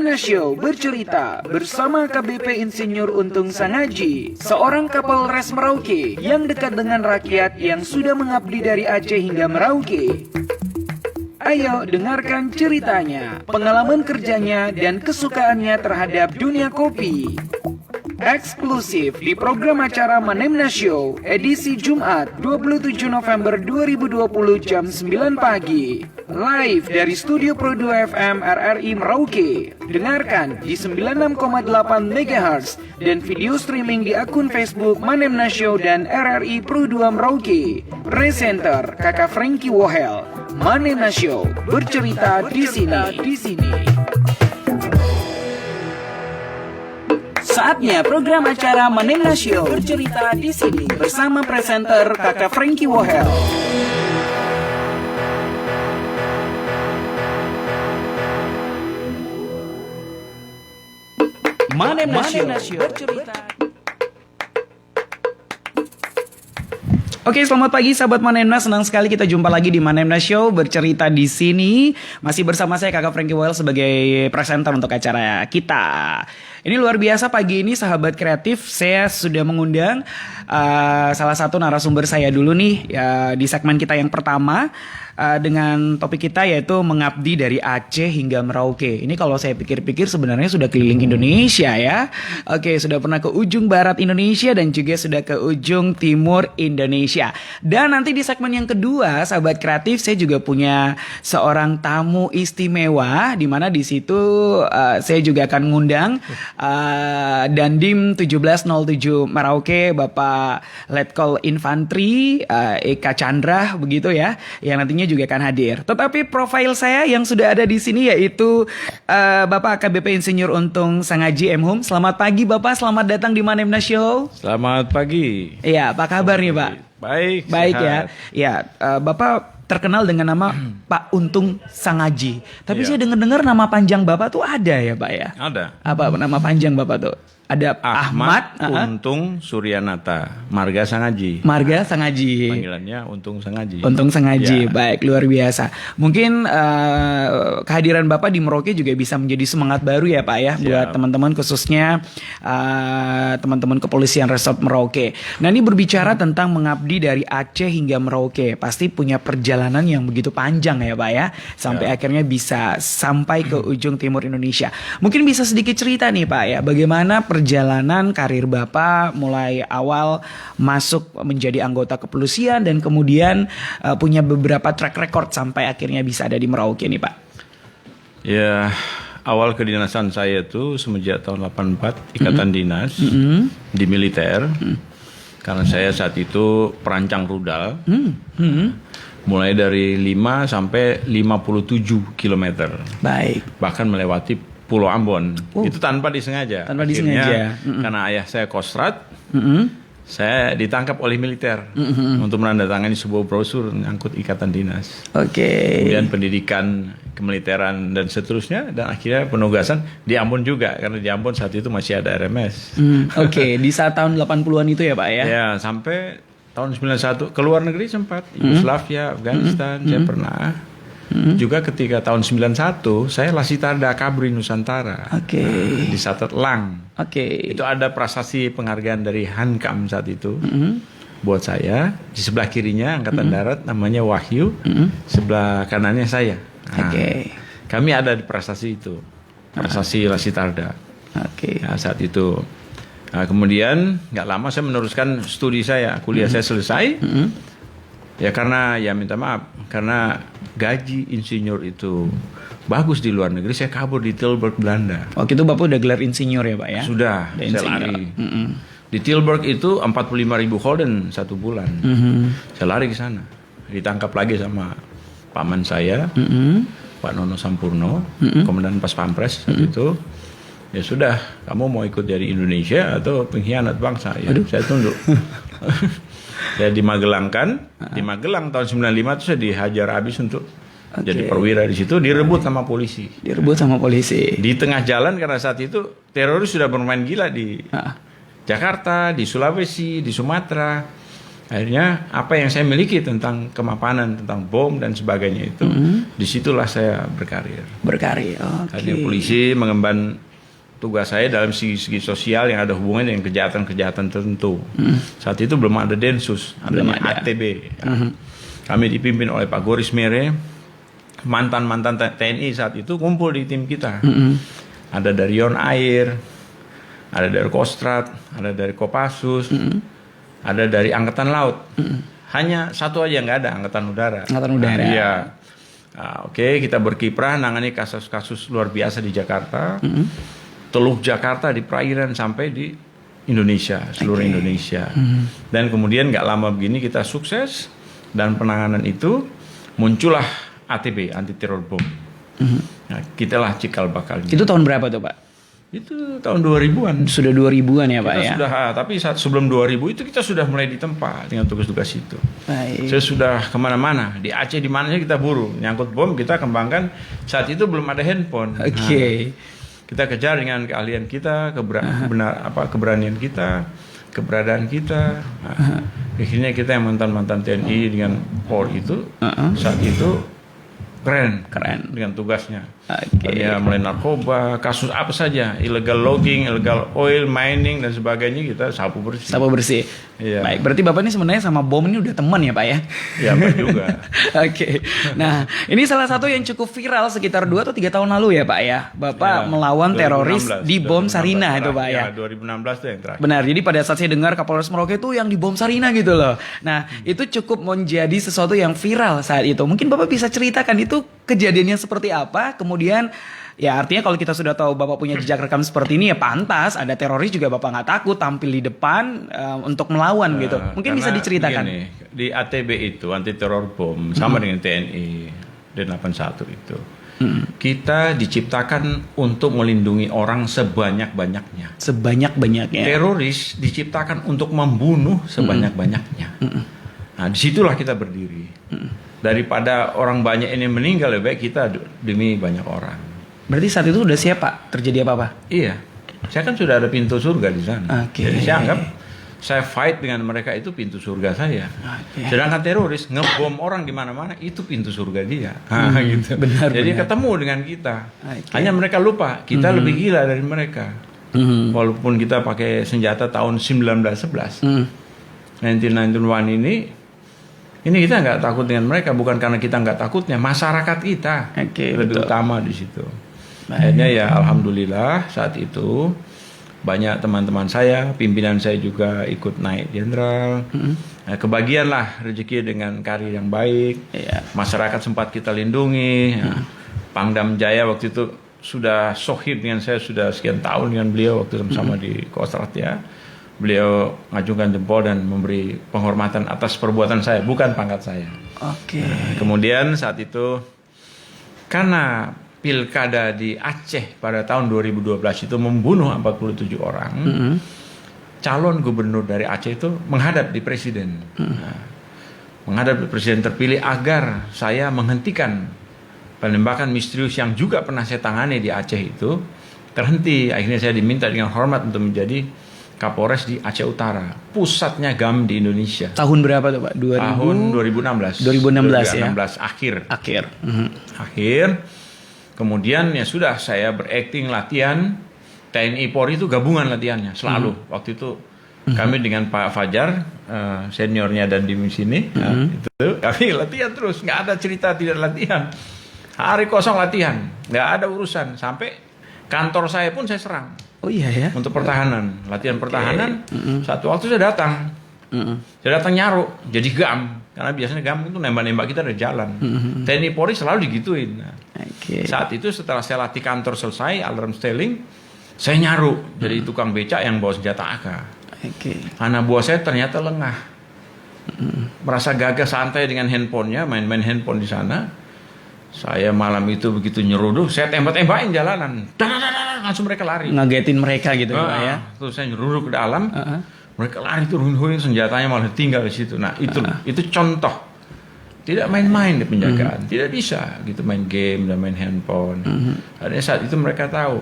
Manemna Show bercerita bersama KBP Insinyur Untung Sangaji, seorang Kapolres Merauke yang dekat dengan rakyat yang sudah mengabdi dari Aceh hingga Merauke. Ayo dengarkan ceritanya, pengalaman kerjanya dan kesukaannya terhadap dunia kopi. Eksklusif di program acara Manemna Show edisi Jumat 27 November 2020 jam 9 pagi. Live dari Studio Pro 2 FM RRI Merauke. Dengarkan di 96,8 MHz dan video streaming di akun Facebook Manemna Show dan RRI Pro 2 Merauke. Presenter Kakak Frankie Wohel. Manemna Show bercerita di sini. Saatnya program acara Manemna Show bercerita di sini bersama presenter Kakak Frankie Wohel. Manemna Show bercerita. Oke, selamat pagi sahabat Manemna. Senang sekali kita jumpa lagi di Manemna Show bercerita di sini. Masih bersama saya Kakak Frankie Wohel sebagai presenter untuk acara kita. Ini luar biasa, pagi ini sahabat kreatif saya sudah mengundang salah satu narasumber saya dulu nih di segmen kita yang pertama dengan topik kita yaitu mengabdi dari Aceh hingga Merauke. Ini kalau saya pikir-pikir sebenarnya sudah keliling Indonesia ya. Oke, sudah pernah ke ujung barat Indonesia dan juga sudah ke ujung timur Indonesia. Dan nanti di segmen yang kedua sahabat kreatif saya juga punya seorang tamu istimewa di mana di situ saya juga akan mengundang Dandim 1707 Merauke, Bapak Letkol Infantri Eka Chandra begitu ya, yang nantinya juga akan hadir. Tetapi profil saya yang sudah ada di sini yaitu Bapak AKBP Insinyur Untung Sangaji M. Hum. Selamat pagi Bapak, selamat datang di Manemna Show. Selamat pagi. Iya, apa kabar nih Pak? Baik ya. Ya, Bapak terkenal dengan nama Pak Untung Sangaji. Tapi saya dengar-dengar nama panjang Bapak tuh ada ya Pak ya? Ada. Apa nama panjang Bapak tuh? Ada Ahmad Untung Suryanata, Marga Sangaji. Marga Sangaji. Panggilannya Untung Sangaji. Untung Sangaji, Ya. Baik, luar biasa. Mungkin kehadiran Bapak di Merauke juga bisa menjadi semangat baru ya Pak ya, buat teman-teman khususnya teman-teman kepolisian Resort Merauke. Nah, ini berbicara tentang mengabdi dari Aceh hingga Merauke, pasti punya perjalanan yang begitu panjang ya Pak ya, sampai akhirnya bisa sampai ke ujung timur Indonesia. Mungkin bisa sedikit cerita nih Pak ya, bagaimana perjalanan karir Bapak mulai awal masuk menjadi anggota kepolisian dan kemudian punya beberapa track record sampai akhirnya bisa ada di Merauke nih Pak. Ya, awal kedinasan saya itu semenjak tahun 84 ikatan dinas di militer. Karena saya saat itu perancang rudal. Mulai dari 5 sampai 57 km. Baik. Bahkan melewati Pulau Ambon. Itu tanpa disengaja. Tanpa disengaja. Karena ayah saya Kostrat, saya ditangkap oleh militer untuk menandatangani sebuah brosur menyangkut ikatan dinas. Kemudian pendidikan kemiliteran dan seterusnya, dan akhirnya penugasan di Ambon juga, karena di Ambon saat itu masih ada RMS. Di saat tahun 80-an itu ya Pak ya? Ya, sampai tahun 91 ke luar negeri sempat, Yugoslavia, Afghanistan, saya pernah. Juga ketika tahun 91 saya Lasitarda Kabri Nusantara di Satet Lang. Itu ada prasasti penghargaan dari Hankam saat itu buat saya. Di sebelah kirinya Angkatan Darat namanya Wahyu, sebelah kanannya saya. Kami ada di prasasti itu, prasasti Lasitarda. Ya, saat itu. Nah, kemudian nggak lama saya meneruskan studi saya, kuliah saya selesai. Ya karena ya minta maaf, karena gaji insinyur itu bagus di luar negeri, saya kabur di Tilburg, Belanda. Waktu itu Bapak udah gelar insinyur ya Pak ya? Sudah, saya lari. Di Tilburg itu 45.000 gulden 1 bulan. Saya lari ke sana. Ditangkap lagi sama paman saya, Pak Nono Sampurno, Komandan Pas Pampres saat itu. Ya sudah, kamu mau ikut dari Indonesia atau pengkhianat bangsa? Ya, saya tunduk. Saya di Magelang di Magelang tahun 95 itu saya dihajar habis untuk jadi perwira di situ, direbut sama polisi. Di tengah jalan karena saat itu teroris sudah bermain gila di Jakarta, di Sulawesi, di Sumatera. Akhirnya apa yang saya miliki tentang kemapanan, tentang bom dan sebagainya itu, disitulah saya berkarir. Berkarir. Akhirnya polisi mengemban tugas saya dalam segi sosial yang ada hubungan dengan kejahatan-kejahatan tertentu. Saat itu belum ada Densus, adanya ATB. Kami dipimpin oleh Pak Goris Mere, mantan-mantan TNI saat itu kumpul di tim kita. Ada dari Yon Air, ada dari Kostrad, ada dari Kopassus, ada dari Angkatan Laut. Hanya satu aja nggak ada, Angkatan Udara. Angkatan Udara. Iya. Oke, kita berkiprah nangani kasus-kasus luar biasa di Jakarta. Teluk Jakarta di perairan sampai di Indonesia, seluruh Indonesia. Dan kemudian nggak lama begini kita sukses dan penanganan itu muncullah ATB, anti teror bom. Nah, kitalah cikal bakalnya. Itu tahun berapa tuh Pak? Itu tahun 2000-an. Sudah 2000-an ya Pak Kita ya? sudah, tapi saat sebelum 2000 itu kita sudah mulai ditempa dengan tugas-tugas itu. Baik. Saya sudah kemana-mana, di Aceh di mana kita buru, nyangkut bom kita kembangkan. Saat itu belum ada handphone. Oke. Kita kejar dengan keahlian kita, keberanian kita, keberadaan kita. Akhirnya kita yang mantan-mantan TNI dengan Polri itu saat itu keren dengan tugasnya. Ya, mulai narkoba, kasus apa saja, illegal logging, illegal oil mining dan sebagainya kita sapu bersih. Sapu bersih. Iya. Baik, berarti Bapak ini sebenarnya sama bom ini udah teman ya Pak ya? Ya, Pak juga. Oke. Nah, ini salah satu yang cukup viral sekitar 2 atau 3 tahun lalu ya Pak ya. Bapak Ya, melawan 2016, teroris di bom Sarina itu Pak ya. Ya, 2016 itu yang terakhir. Benar, jadi pada saat saya dengar Kapolres Merauke itu yang di bom Sarina gitu loh. Nah, itu cukup menjadi sesuatu yang viral saat itu. Mungkin Bapak bisa ceritakan itu kejadiannya seperti apa, kemudian ya artinya kalau kita sudah tahu Bapak punya jejak rekam seperti ini ya pantas ada teroris juga Bapak nggak takut tampil di depan untuk melawan gitu. Mungkin bisa diceritakan. Begini, di ATB itu anti teror bom sama dengan TNI D81 itu. Kita diciptakan untuk melindungi orang sebanyak-banyaknya. Sebanyak-banyaknya. Teroris diciptakan untuk membunuh sebanyak-banyaknya. Nah, disitulah kita berdiri. Daripada orang banyak ini meninggal, lebih baik kita demi banyak orang. Berarti saat itu sudah siap Pak? Terjadi apa-apa? Iya. Saya kan sudah ada pintu surga di sana. Oke. Jadi saya anggap saya fight dengan mereka itu pintu surga saya. Sedangkan teroris ngebom orang di mana-mana itu pintu surga dia. Gitu. Benar. Jadi ketemu dengan kita. Hanya mereka lupa kita lebih gila dari mereka. Walaupun kita pakai senjata tahun 1911. 1991 ini kita nggak takut dengan mereka, bukan karena kita nggak takutnya, masyarakat kita lebih utama di situ. Akhirnya ya alhamdulillah saat itu banyak teman-teman saya, pimpinan saya juga ikut naik jenderal. Nah, kebagianlah rezeki dengan karir yang baik. Masyarakat sempat kita lindungi. Pangdam Jaya waktu itu sudah sohib dengan saya, sudah sekian tahun dengan beliau waktu sama-sama di Kostrad ya. Beliau ngajukan jempol dan memberi penghormatan atas perbuatan saya, bukan pangkat saya. Kemudian saat itu karena pilkada di Aceh pada tahun 2012 itu membunuh 47 orang, calon gubernur dari Aceh itu menghadap di presiden. Menghadap di presiden terpilih agar saya menghentikan penembakan misterius yang juga pernah saya tangani di Aceh itu terhenti. Akhirnya saya diminta dengan hormat untuk menjadi Kapolres di Aceh Utara, pusatnya GAM di Indonesia. Tahun berapa tuh Pak? Tahun 2016. 2016 ya? 2016 akhir. Akhir. Kemudian ya sudah saya berakting latihan. TNI Polri itu gabungan latihannya selalu. Waktu itu kami dengan Pak Fajar, seniornya dan di sini, itu kami latihan terus. Nggak ada cerita tidak latihan. Hari kosong latihan, nggak ada urusan. Sampai kantor saya pun saya serang. Oh iya ya. Untuk pertahanan, latihan pertahanan. Satu waktu saya datang, saya datang nyaru, jadi GAM. Karena biasanya GAM itu nembak-nembak kita dari jalan. TNI Polri selalu digituin. Nah, saat itu setelah saya latih kantor selesai, alarm styling, saya nyaru jadi tukang becak yang bawa senjata AK. Anak buah saya ternyata lengah, merasa gagah santai dengan handphonenya, main-main handphone di sana. Saya malam itu begitu nyeruduk, saya tembak-tembakin jalanan. Langsung mereka lari. Ngagetin mereka gitu ya. Terus saya nyeruduk ke dalam. Mereka lari turun senjatanya malah tinggal di situ. Nah, itu contoh. Tidak main-main di penjagaan. Tidak bisa gitu main game dan main handphone. Karena saat itu mereka tahu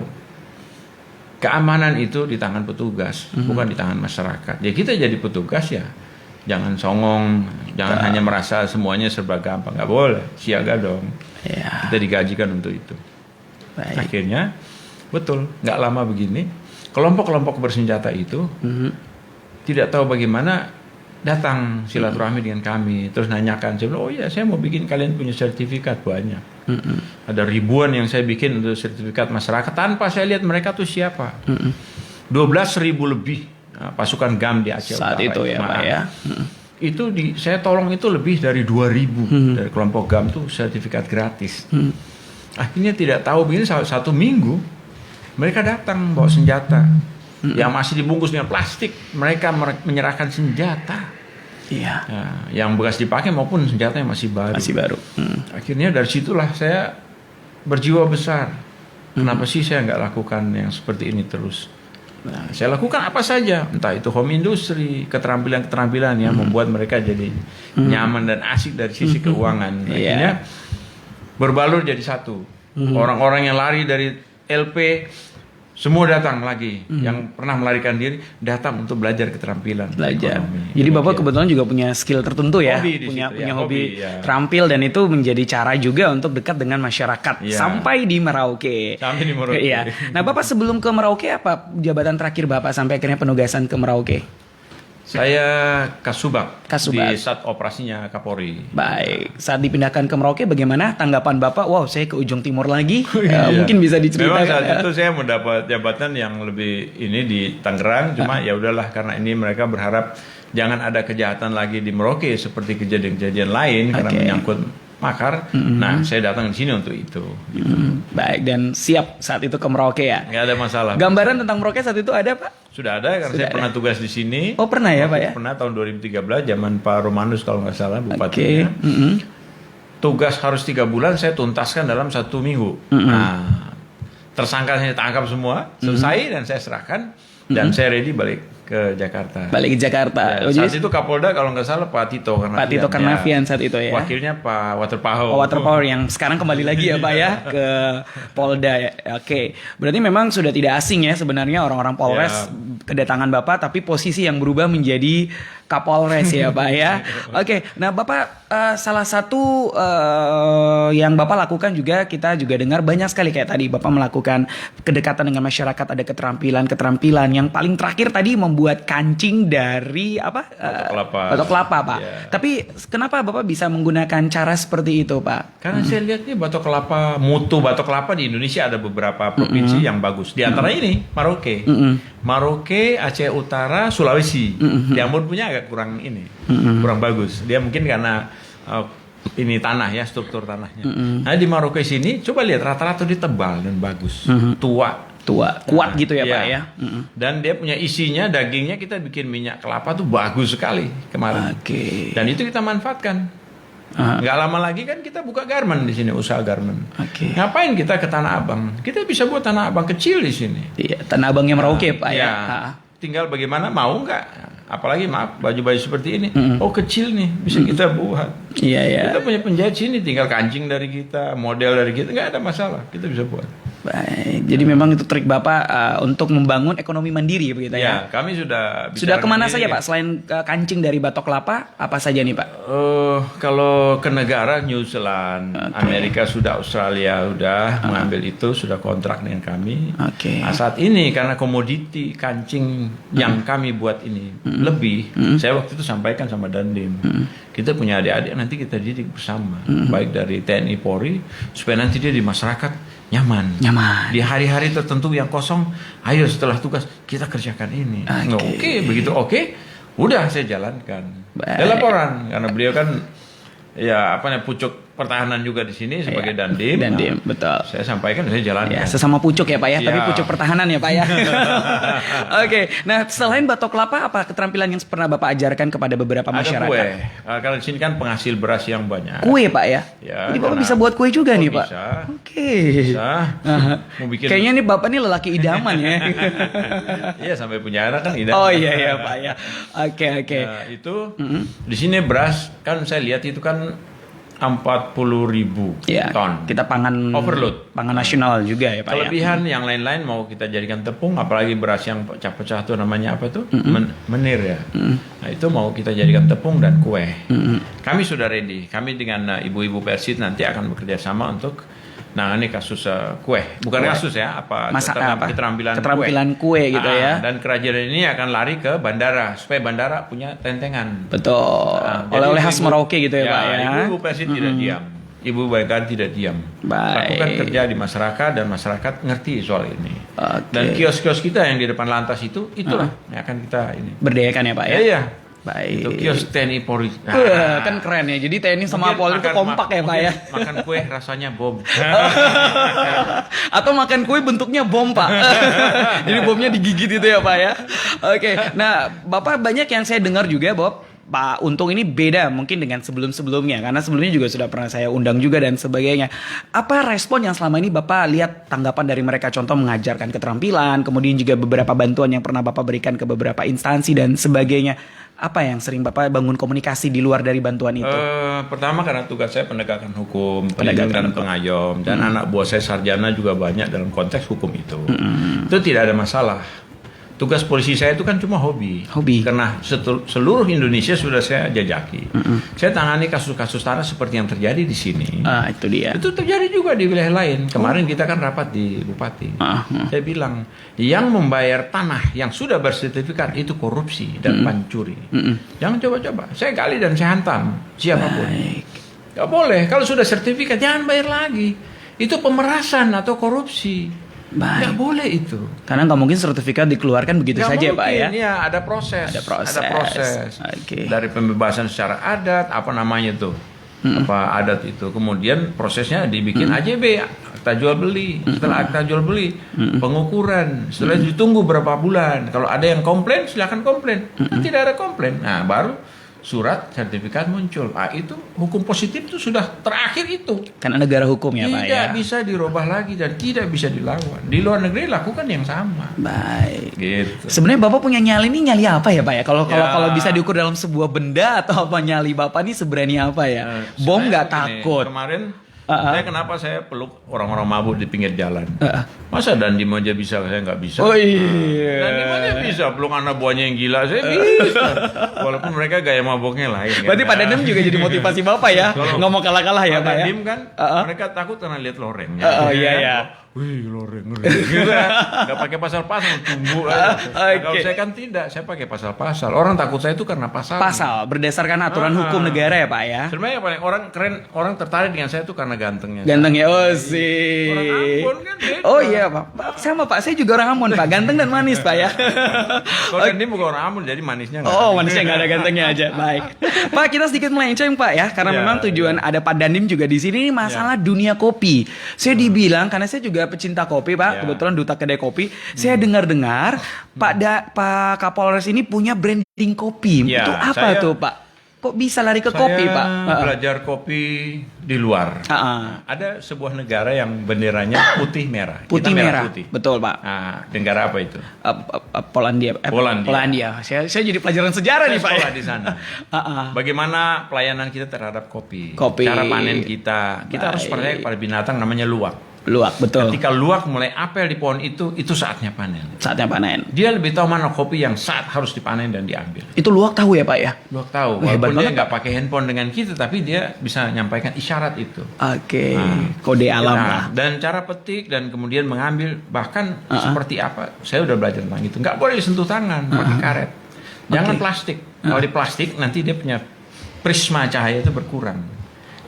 keamanan itu di tangan petugas, bukan di tangan masyarakat. Ya kita jadi petugas ya. jangan songong, jangan hanya merasa semuanya serba gampang, nggak boleh, siaga dong. Ya. Kita digajikan untuk itu. Baik. Akhirnya, betul, nggak lama begini, kelompok-kelompok bersenjata itu tidak tahu bagaimana datang silaturahmi dengan kami, terus nanyakan, saya bilang, oh iya saya mau bikin kalian punya sertifikat banyak. Ada ribuan yang saya bikin untuk sertifikat masyarakat tanpa saya lihat mereka tuh siapa. 12.000 lebih pasukan GAM di Aceh Saat Utara. itu ya Pak ya. Itu saya tolong itu lebih dari 2.000 dari kelompok GAM tuh sertifikat gratis. Akhirnya tidak tahu begini satu minggu mereka datang bawa senjata yang masih dibungkus dengan plastik. Mereka menyerahkan senjata. Iya. Nah, yang bekas dipakai maupun senjata yang masih baru. Masih baru. Akhirnya dari situlah saya berjiwa besar. Kenapa sih saya nggak lakukan yang seperti ini terus? Nah, saya lakukan apa saja, entah itu home industry, keterampilan-keterampilan yang membuat mereka jadi nyaman dan asik dari sisi keuangan. Akhirnya berbalur jadi satu. Orang-orang yang lari dari LP semua datang lagi, yang pernah melarikan diri datang untuk belajar keterampilan. Belajar. Ekonomi. Jadi Bapak kebetulan juga punya skill tertentu ya, Hobi di punya situ, ya, hobi ya. terampil, dan itu menjadi cara juga untuk dekat dengan masyarakat sampai di Merauke. Sampai di Merauke. Iya. Nah Bapak sebelum ke Merauke apa jabatan terakhir Bapak sampai akhirnya penugasan ke Merauke? Saya Kasubag Kasubag. di Sat Operasinya Kapolri. Baik, saat dipindahkan ke Merauke bagaimana tanggapan Bapak? Wow, saya ke ujung timur lagi. Iya. Mungkin bisa diceritakan. Memang saat ya. itu saya mendapat jabatan yang lebih ini di Tangerang, cuma ya udahlah karena ini mereka berharap jangan ada kejahatan lagi di Merauke seperti kejadian-kejadian lain karena menyangkut makar. Nah, saya datang di sini untuk itu. Gitu. Baik, dan siap saat itu ke Merauke ya. Nggak ada masalah. Gambaran tentang Merauke saat itu ada Pak? Sudah ada karena saya pernah tugas di sini. Oh pernah ya Pak ya? Pernah tahun 2013 zaman Pak Romanus kalau nggak salah Oke. bupatinya. Tugas harus 3 bulan, saya tuntaskan dalam 1 minggu. Nah, tersangka saya tangkap semua, selesai dan saya serahkan dan saya ready balik ke Jakarta. Balik ke Jakarta. Ya, saat itu Kapolda kalau nggak salah Pak Tito Karnavian. Pak Tito Karnavian saat itu ya. Wakilnya Pak Waterpower. Water Power yang sekarang kembali lagi ya Pak ya ke Polda ya. Oke. Berarti memang sudah tidak asing ya sebenarnya orang-orang Polres kedatangan Bapak, tapi posisi yang berubah menjadi Kapolres ya Pak ya. Oke. Nah Bapak salah satu yang Bapak lakukan juga, kita juga dengar banyak sekali kayak tadi Bapak melakukan kedekatan dengan masyarakat, ada keterampilan yang paling terakhir tadi membuat kancing dari apa? Batok kelapa Pak. Ya. Tapi kenapa Bapak bisa menggunakan cara seperti itu Pak? Karena saya lihat nih batok kelapa, mutu batok kelapa di Indonesia ada beberapa provinsi yang bagus. Di antara ini Merauke. Merauke, Aceh Utara, Sulawesi. Jamur punya agak kurang ini. Kurang bagus. Dia mungkin karena ini tanah ya, struktur tanahnya. Nah di Merauke sini coba lihat rata-rata dia tebal dan bagus. Kuat gitu ya Pak ya. Dan dia punya isinya, dagingnya kita bikin minyak kelapa tuh bagus sekali kemarin. Oke. Dan itu kita manfaatkan. Nggak lama lagi kan kita buka garmen di sini, usaha garmen. Oke. Ngapain kita ke Tanah Abang? Kita bisa buat Tanah Abang kecil di sini. Iya, Tanah Abangnya Merauke Pak ya. Tinggal bagaimana mau nggak? Apalagi maaf baju-baju seperti ini. Oh kecil nih, bisa kita buat. Iya. Kita punya penjahit sini, tinggal kancing dari kita, model dari kita, nggak ada masalah. Kita bisa buat. Baik. Jadi memang itu trik Bapak untuk membangun ekonomi mandiri begitu ya. Ya, kami sudah Sudah kemana sendiri. saja Pak? Selain kancing dari batok kelapa, apa saja nih Pak? Kalau ke negara New Zealand, Amerika sudah, Australia sudah mengambil itu, sudah kontrak dengan kami. Oke. Nah, saat ini karena komoditi kancing yang kami buat ini lebih, saya waktu itu sampaikan sama Dandim, kita punya adik-adik nanti kita didik bersama, baik dari TNI Polri, supaya nanti dia di masyarakat nyaman. Nyaman. Di hari-hari tertentu yang kosong, ayo setelah tugas kita kerjakan ini. Oke, begitu oke, udah saya jalankan. Baik. Ada laporan karena beliau kan ya pucuk pertahanan juga di sini sebagai Dandim. Dandim, Nah, betul. saya sampaikan, saya jalankan. Ya, sesama pucuk ya Pak ya, tapi Ya. pucuk pertahanan ya Pak ya. Oke, nah selain batok kelapa, apa keterampilan yang pernah Bapak ajarkan kepada beberapa Ada masyarakat? kue. Karena di sini kan penghasil beras yang banyak. Kue Pak ya? Ya, Jadi Bapak karena- bisa buat kue juga nih Pak? Bisa. Oke. Bisa. Mau bikin. Kayaknya nih Bapak nih lelaki idaman ya. Iya, sampai punya anak kan idaman. Oh iya Pak ya. Oke. Nah, itu di sini beras kan saya lihat itu kan 40.000 Ya, ton. kita pangan Overload. pangan nasional juga ya Pak ya. Kelebihan yang lain-lain mau kita jadikan tepung, apalagi beras yang pecah-pecah tuh namanya apa tuh? Menir ya. Nah itu mau kita jadikan tepung dan kue. Kami sudah ready. Kami dengan ibu-ibu Persit nanti akan bekerja sama untuk ini kasus kue. Bukan kasus ya, keterampilan kue gitu ya. Dan kerajaan ini akan lari ke bandara supaya bandara punya tentengan. Betul. Oleh-oleh khas Merauke gitu ya Pak ya. Ibu-ibu Persit tidak diam. Ibu Baikar tidak diam. Lakukan kerja di masyarakat dan masyarakat ngerti soal ini. Dan kios-kios kita yang di depan lantas itulah yang akan kita ini berdayakan ya Pak ya. Iya. Baik. Itu kios TNI Polri. Kan keren ya. Jadi TNI sama Polri itu kompak ya Pak ya. Makan kue rasanya bom. Atau makan kue bentuknya bom Pak. Jadi bomnya digigit itu ya Pak ya. Oke. Nah Bapak banyak yang saya dengar juga Bob, Pak Untung ini beda mungkin dengan sebelum-sebelumnya. Karena sebelumnya juga sudah pernah saya undang juga dan sebagainya. Apa respon yang selama ini Bapak lihat tanggapan dari mereka? Contoh mengajarkan keterampilan, kemudian juga beberapa bantuan yang pernah Bapak berikan ke beberapa instansi dan sebagainya. Apa yang sering Bapak bangun komunikasi di luar dari bantuan itu? Pertama karena tugas saya penegakan hukum, pelindung dan pengayom. Dan anak buah saya sarjana juga banyak dalam konteks hukum itu. Itu tidak ada masalah. Tugas polisi saya itu kan cuma hobi. Karena seluruh Indonesia sudah saya jajaki. Saya tangani kasus-kasus tanah seperti yang terjadi di sini. Itu dia. Itu terjadi juga di wilayah lain. Kemarin kita kan rapat di Bupati. Saya bilang, yang membayar tanah yang sudah bersertifikat itu korupsi dan pancuri. Jangan coba-coba. Saya gali dan saya hantam siapapun. Gak boleh. Kalau sudah sertifikat jangan bayar lagi. Itu pemerasan atau korupsi. Nggak boleh itu. Karena nggak mungkin sertifikat dikeluarkan begitu nggak saja mungkin, Pak ya. Iya, ada proses. Dari pembebasan secara adat, apa namanya tuh? Apa adat itu. Kemudian prosesnya dibikin AJB, akta jual beli. Setelah akta jual beli, pengukuran. Setelah ditunggu berapa bulan. Kalau ada yang komplain, silakan komplain. Tidak ada komplain. Nah, baru surat sertifikat muncul. Itu hukum positif itu sudah terakhir itu. Karena negara hukum ya Pak ya. Tidak bisa dirubah lagi dan tidak bisa dilawan. Di luar negeri lakukan yang sama. Baik. Gitu. Sebenarnya Bapak punya nyali ini nyali apa ya Pak ya? Kalau bisa diukur dalam sebuah benda atau apa, nyali Bapak ini seberani apa ya? Bom nggak takut. Kemarin kenapa saya peluk orang-orang mabuk di pinggir jalan? Masa Dandim aja bisa, saya nggak bisa? Oh iya. Dandim aja bisa, peluk anak buahnya yang gila, saya bisa. Walaupun mereka gaya mabuknya lain. Berarti Pak Dandim juga jadi motivasi Bapak ya? Nggak mau kalah-kalah ya Pak ya? Dandim kan, mereka takut karena lihat lorengnya. Iya. Wih, loreng gitu ya. Nggak pakai pasal-pasal, tumbuh aja. Kalau saya kan tidak, saya pakai pasal-pasal. Orang takut saya itu karena pasal. Pasal, berdasarkan aturan hukum negara ya Pak ya? Sebenarnya yang paling orang keren, orang tertarik dengan saya itu karena gantengnya. Ganteng ya, sih. Orang Ambon kan beda. Oh iya Pak, sama Pak, saya juga orang Ambon Pak, ganteng dan manis Pak ya. Kalau ini bukan orang Ambon, jadi manisnya nggak. Oh, manisnya nggak ada gantengnya aja. Baik. Pak, kita sedikit melenceng Pak ya, karena memang tujuan ada Pak Dandim juga di sini masalah dunia kopi. Saya dibilang karena saya juga pecinta kopi Pak, kebetulan duta kedai kopi. Saya dengar-dengar Pak Kapolres ini punya branding kopi. Itu apa tuh Pak? Kok bisa lari ke kopi Pak? Belajar kopi di luar. Ada sebuah negara yang benderanya putih merah. Putih merah. Putih. Betul Pak. Negara apa itu? Polandia. Polandia. Saya jadi pelajaran sejarah nih Pak ya. Di sana. Bagaimana pelayanan kita terhadap kopi? Kopi. Cara panen kita. Kita harus percaya kepada binatang namanya luwak. Luwak, betul. Ketika luwak mulai apel di pohon itu saatnya panen. Saatnya panen. Dia lebih tahu mana kopi yang saat harus dipanen dan diambil. Itu luwak tahu ya Pak ya? Luwak tahu. Walaupun dia nggak pakai handphone dengan kita, tapi dia bisa menyampaikan isyarat itu. Oke. Kode alam lah. Dan cara petik dan kemudian mengambil, bahkan seperti apa? Saya udah belajar tentang itu. Nggak boleh disentuh tangan, pakai karet. Jangan plastik. Kalau di plastik nanti dia punya prisma cahaya itu berkurang.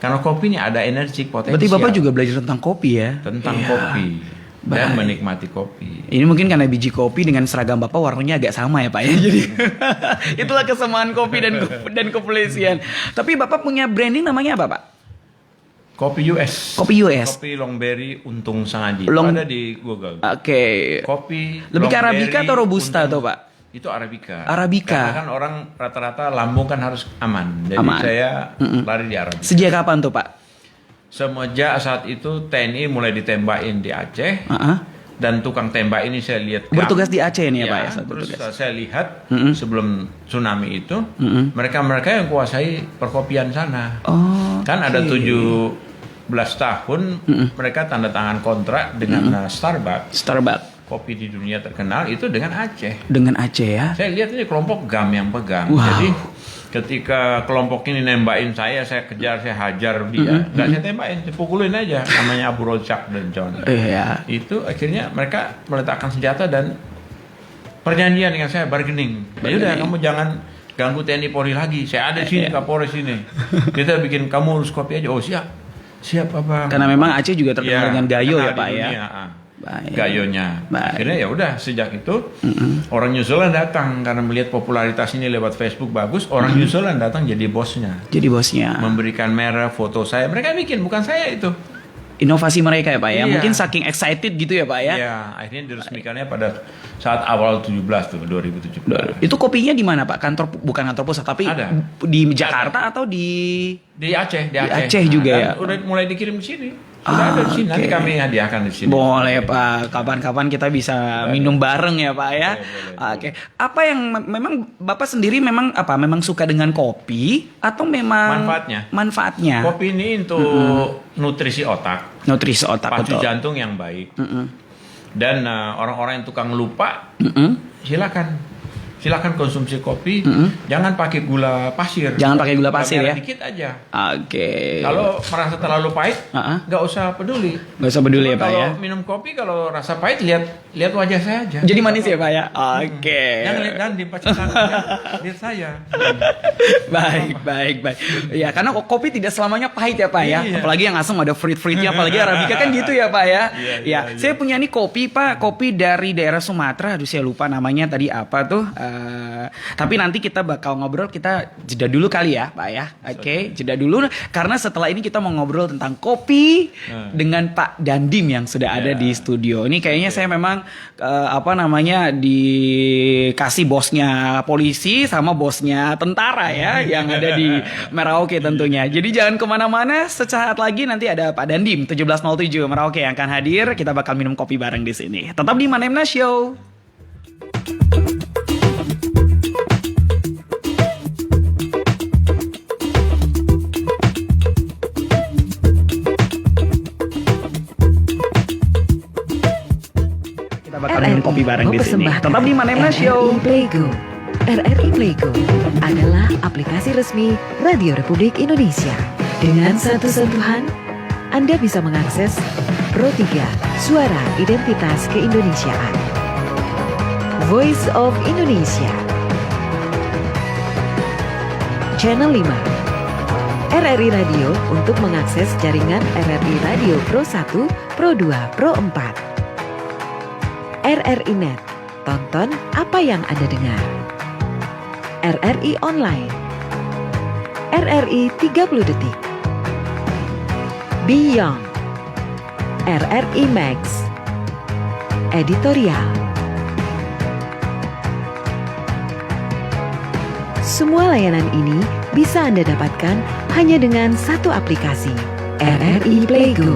Karena kopi ini ada energi potensial. Berarti Bapak juga belajar tentang kopi ya? Tentang kopi. Dan menikmati kopi. Ini mungkin karena biji kopi dengan seragam Bapak warnanya agak sama ya Pak ya. Jadi itulah kesamaan kopi dan kepolisian. Tapi Bapak punya branding namanya apa Pak? Kopi US. Kopi US. Kopi Longberry Untung Sangaji. Ada di Google. Oke. Kopi lebih ke Arabica atau Robusta tuh Pak? Itu Arabica. Arabica. Karena kan orang rata-rata lambung kan harus aman. Jadi saya lari di Arabica. Sejak kapan tuh Pak? Semenjak saat itu TNI mulai ditembakin di Aceh. dan tukang tembak ini saya lihat bertugas di Aceh ini ya Pak ya? Terus saya lihat sebelum tsunami itu mereka yang kuasai perkopian sana. Kan ada 17 tahun mereka tanda tangan kontrak dengan Starbucks. Kopi di dunia terkenal itu dengan Aceh. Dengan Aceh ya? Saya lihat ini kelompok GAM yang pegang. Jadi ketika kelompok ini nembakin saya kejar, saya hajar dia. Nggak saya tembakin, saya pukulin aja. Namanya Abu Rozak dan John. Itu akhirnya mereka meletakkan senjata dan perjanjian dengan saya, bargaining. Ya udah, kamu jangan ganggu TNI Polri lagi. Saya ada di sini, Kapolres sini. Kita bikin kamu urus kopi aja. Oh siap apa? Karena memang Aceh juga terkenal dengan gayo ya Pak ya. Gayonya. Akhirnya ya udah sejak itu orang New Zealand datang karena melihat popularitas ini lewat Facebook bagus, orang New Zealand datang jadi bosnya. Memberikan merek foto saya. Mereka bikin, bukan saya itu. Inovasi mereka ya Pak ya. Mungkin saking excited gitu ya Pak ya. Iya, akhirnya diresmikannya pada saat awal 2017. Itu kopinya di mana Pak? Bukan kantor pusat tapi di Jakarta atau di Aceh, di Aceh juga ya. Udah mulai dikirim ke sini. Sudah ada di sini. Nanti kami hadiahkan di sini. Boleh Pak. Kapan-kapan kita bisa minum bareng ya Pak ya. Oke. Apa yang memang Bapak sendiri memang suka dengan kopi atau memang manfaatnya? Kopi ini untuk nutrisi otak. Pacu jantung yang baik. Dan orang-orang yang tukang lupa, silakan konsumsi kopi. Jangan pakai gula pasir. Ya. Dikit aja. Oke. Kalau merasa terlalu pahit, nggak usah peduli. Ya Pak ya. Kalau minum kopi kalau rasa pahit lihat wajah saya aja. Jadi manis ya Pak ya. Oke. Jangan lihat Dandim lihat saya. Baik. Ya karena kopi tidak selamanya pahit ya Pak ya. Apalagi yang asam ada fruit-fruitnya, apalagi Arabica kan gitu ya Pak ya. Saya punya nih kopi Pak, kopi dari daerah Sumatera. Aduh saya lupa namanya tadi apa tuh. Tapi nanti kita bakal ngobrol, kita jeda dulu kali ya Pak ya. Oke, jeda dulu karena setelah ini kita mau ngobrol tentang kopi dengan Pak Dandim yang sudah ada di studio. Ini kayaknya saya memang dikasih bosnya polisi sama bosnya tentara ya yang ada di Merauke tentunya. Jadi jangan kemana-mana, sesaat lagi nanti ada Pak Dandim 1707 Merauke yang akan hadir. Kita bakal minum kopi bareng di sini. Tetap di Manemna Show. Minum kopi bareng di sini. Tetap di Manemna Show. RRI Playgo adalah aplikasi resmi Radio Republik Indonesia. Dengan satu sentuhan, Anda bisa mengakses Pro 3 Suara Identitas Keindonesiaan, Voice of Indonesia, Channel 5, RRI Radio untuk mengakses jaringan RRI Radio Pro 1, Pro 2, Pro 4. RRI Net, tonton apa yang Anda dengar. RRI Online, RRI 30 Detik, Beyond, RRI Max, Editorial. Semua layanan ini bisa Anda dapatkan hanya dengan satu aplikasi, RRI Playgo.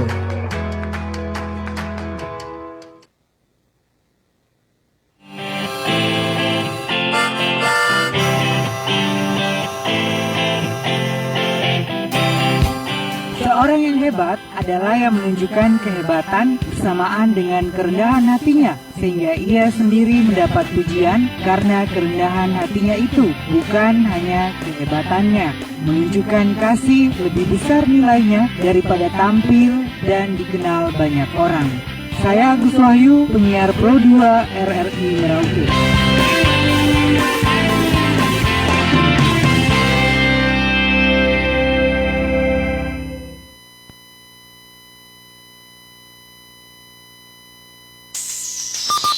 Seorang yang hebat adalah yang menunjukkan kehebatan bersamaan dengan kerendahan hatinya, sehingga ia sendiri mendapat pujian karena kerendahan hatinya itu, bukan hanya kehebatannya. Menunjukkan kasih lebih besar nilainya daripada tampil dan dikenal banyak orang. Saya Agus Wahyu, penyiar Pro 2 RRI Merauke.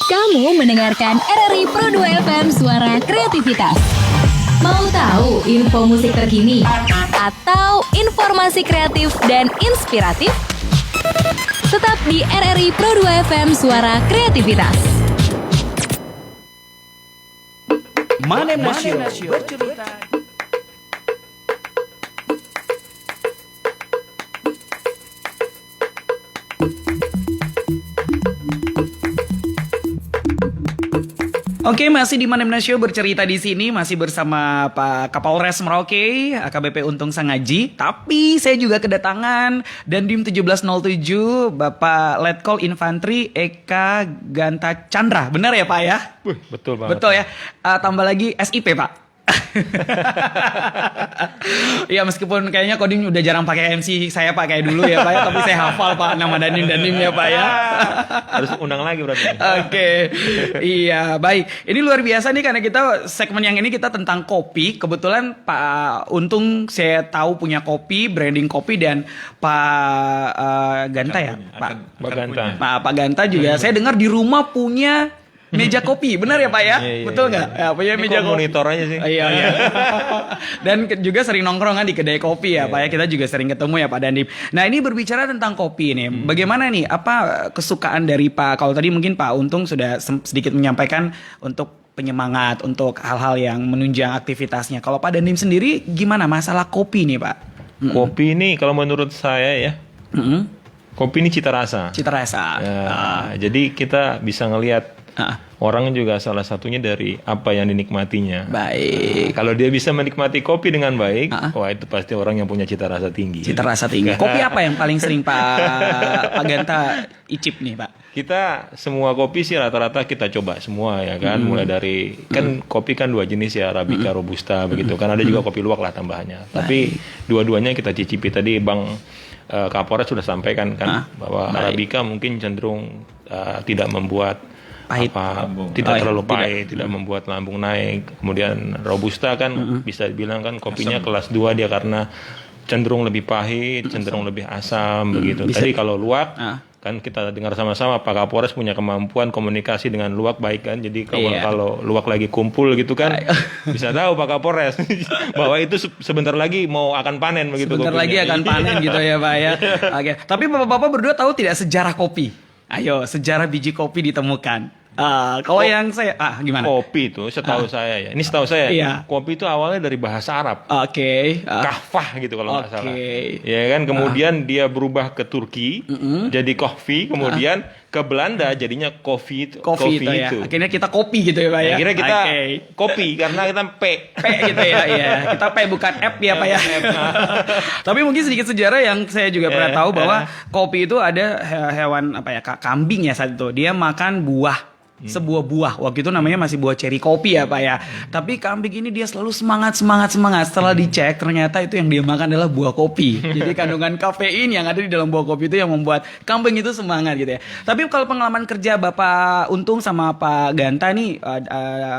Kamu mendengarkan RRI Pro 2 FM Suara Kreativitas. Mau tahu info musik terkini atau informasi kreatif dan inspiratif? Tetap di RRI Pro 2 FM Suara Kreativitas. Manemna Show bercerita. Oke, masih di Manemna Show bercerita di sini masih bersama Pak Kapolres Merauke, AKBP Untung Sangaji. Tapi saya juga kedatangan Dandim 1707 Bapak Letkol Infantri Eka Ganta Chandra. Benar ya Pak ya? Betul banget. Betul ya. Tambah lagi SIP Pak. Ya meskipun kayaknya Kodim udah jarang pakai MC saya pakai dulu ya Pak ya, tapi saya hafal Pak nama Dandim ya Pak ya. Harus undang lagi berarti. Oke. Iya, baik. Ini luar biasa nih karena kita segmen yang ini kita tentang kopi. Kebetulan Pak Untung saya tahu punya kopi, branding kopi, dan Pak Ganta ya, Pak Ganta. Pak Ganta juga saya dengar di rumah punya meja kopi, benar ya Pak ya? Iya, Betul iya. nggak? Ya, punya Ini meja kok kopi. monitor aja sih. Iya. Dan juga sering nongkrong kan di kedai kopi ya Pak ya. Kita juga sering ketemu ya Pak Dandim. Nah ini berbicara tentang kopi nih. Bagaimana nih? Apa kesukaan dari Pak? Kalau tadi mungkin Pak Untung sudah sedikit menyampaikan untuk penyemangat, untuk hal-hal yang menunjang aktivitasnya. Kalau Pak Dandim sendiri gimana masalah kopi nih Pak? Kopi ini kalau menurut saya ya, kopi ini cita rasa. Cita rasa. Ya, jadi kita bisa ngelihat orang juga salah satunya dari apa yang dinikmatinya. Baik. Kalau dia bisa menikmati kopi dengan baik, wah itu pasti orang yang punya cita rasa tinggi. Cita rasa tinggi. Kopi apa yang paling sering Pak Ganta icip nih Pak? Kita semua kopi sih rata-rata kita coba semua ya kan, mulai dari kan kopi kan dua jenis ya, Arabica, Robusta begitu kan, ada juga kopi luwak lah tambahannya. Tapi dua-duanya kita cicipi. Tadi Bang Kapolres sudah sampaikan kan bahwa Arabica mungkin cenderung tidak membuat Pahit. tidak terlalu pahit, tidak membuat lambung naik. Kemudian Robusta kan bisa dibilang kan kopinya kelas 2 dia karena cenderung lebih pahit, cenderung lebih asam begitu. Tadi kalau luwak kan kita dengar sama-sama Pak Kapolres punya kemampuan komunikasi dengan luwak baik kan. Jadi kalau luwak lagi kumpul gitu kan bisa tahu Pak Kapolres bahwa itu sebentar lagi mau akan panen begitu. Sebentar kopinya. lagi akan panen gitu ya Pak ya. Oke. Tapi Bapak-bapak berdua tahu tidak sejarah kopi? Ayo, sejarah biji kopi ditemukan. Kalau yang saya gimana? Kopi itu setahu saya ya. Ini setahu saya. Iya. Kopi itu awalnya dari bahasa Arab. Oke. Kahfah gitu kalau nggak salah. Oke. Ya kan, kemudian dia berubah ke Turki jadi kohfi, kemudian ke Belanda jadinya kopi itu. Kopi itu ya. Akhirnya kita kopi gitu ya Pak ya. Akhirnya kita Oke. kopi karena kita P. P gitu ya, iya. Kita P bukan F ya Pak ya. Tapi mungkin sedikit sejarah yang saya juga pernah tahu bahwa kopi itu ada hewan apa ya, kambing ya saat itu. Dia makan buah. Sebuah buah, waktu itu namanya masih buah ceri kopi ya Pak ya. Tapi kambing ini dia selalu semangat. Setelah dicek ternyata itu yang dia makan adalah buah kopi. Jadi kandungan kafein yang ada di dalam buah kopi itu yang membuat kambing itu semangat gitu ya. Tapi kalau pengalaman kerja Bapak Untung sama Pak Ganta nih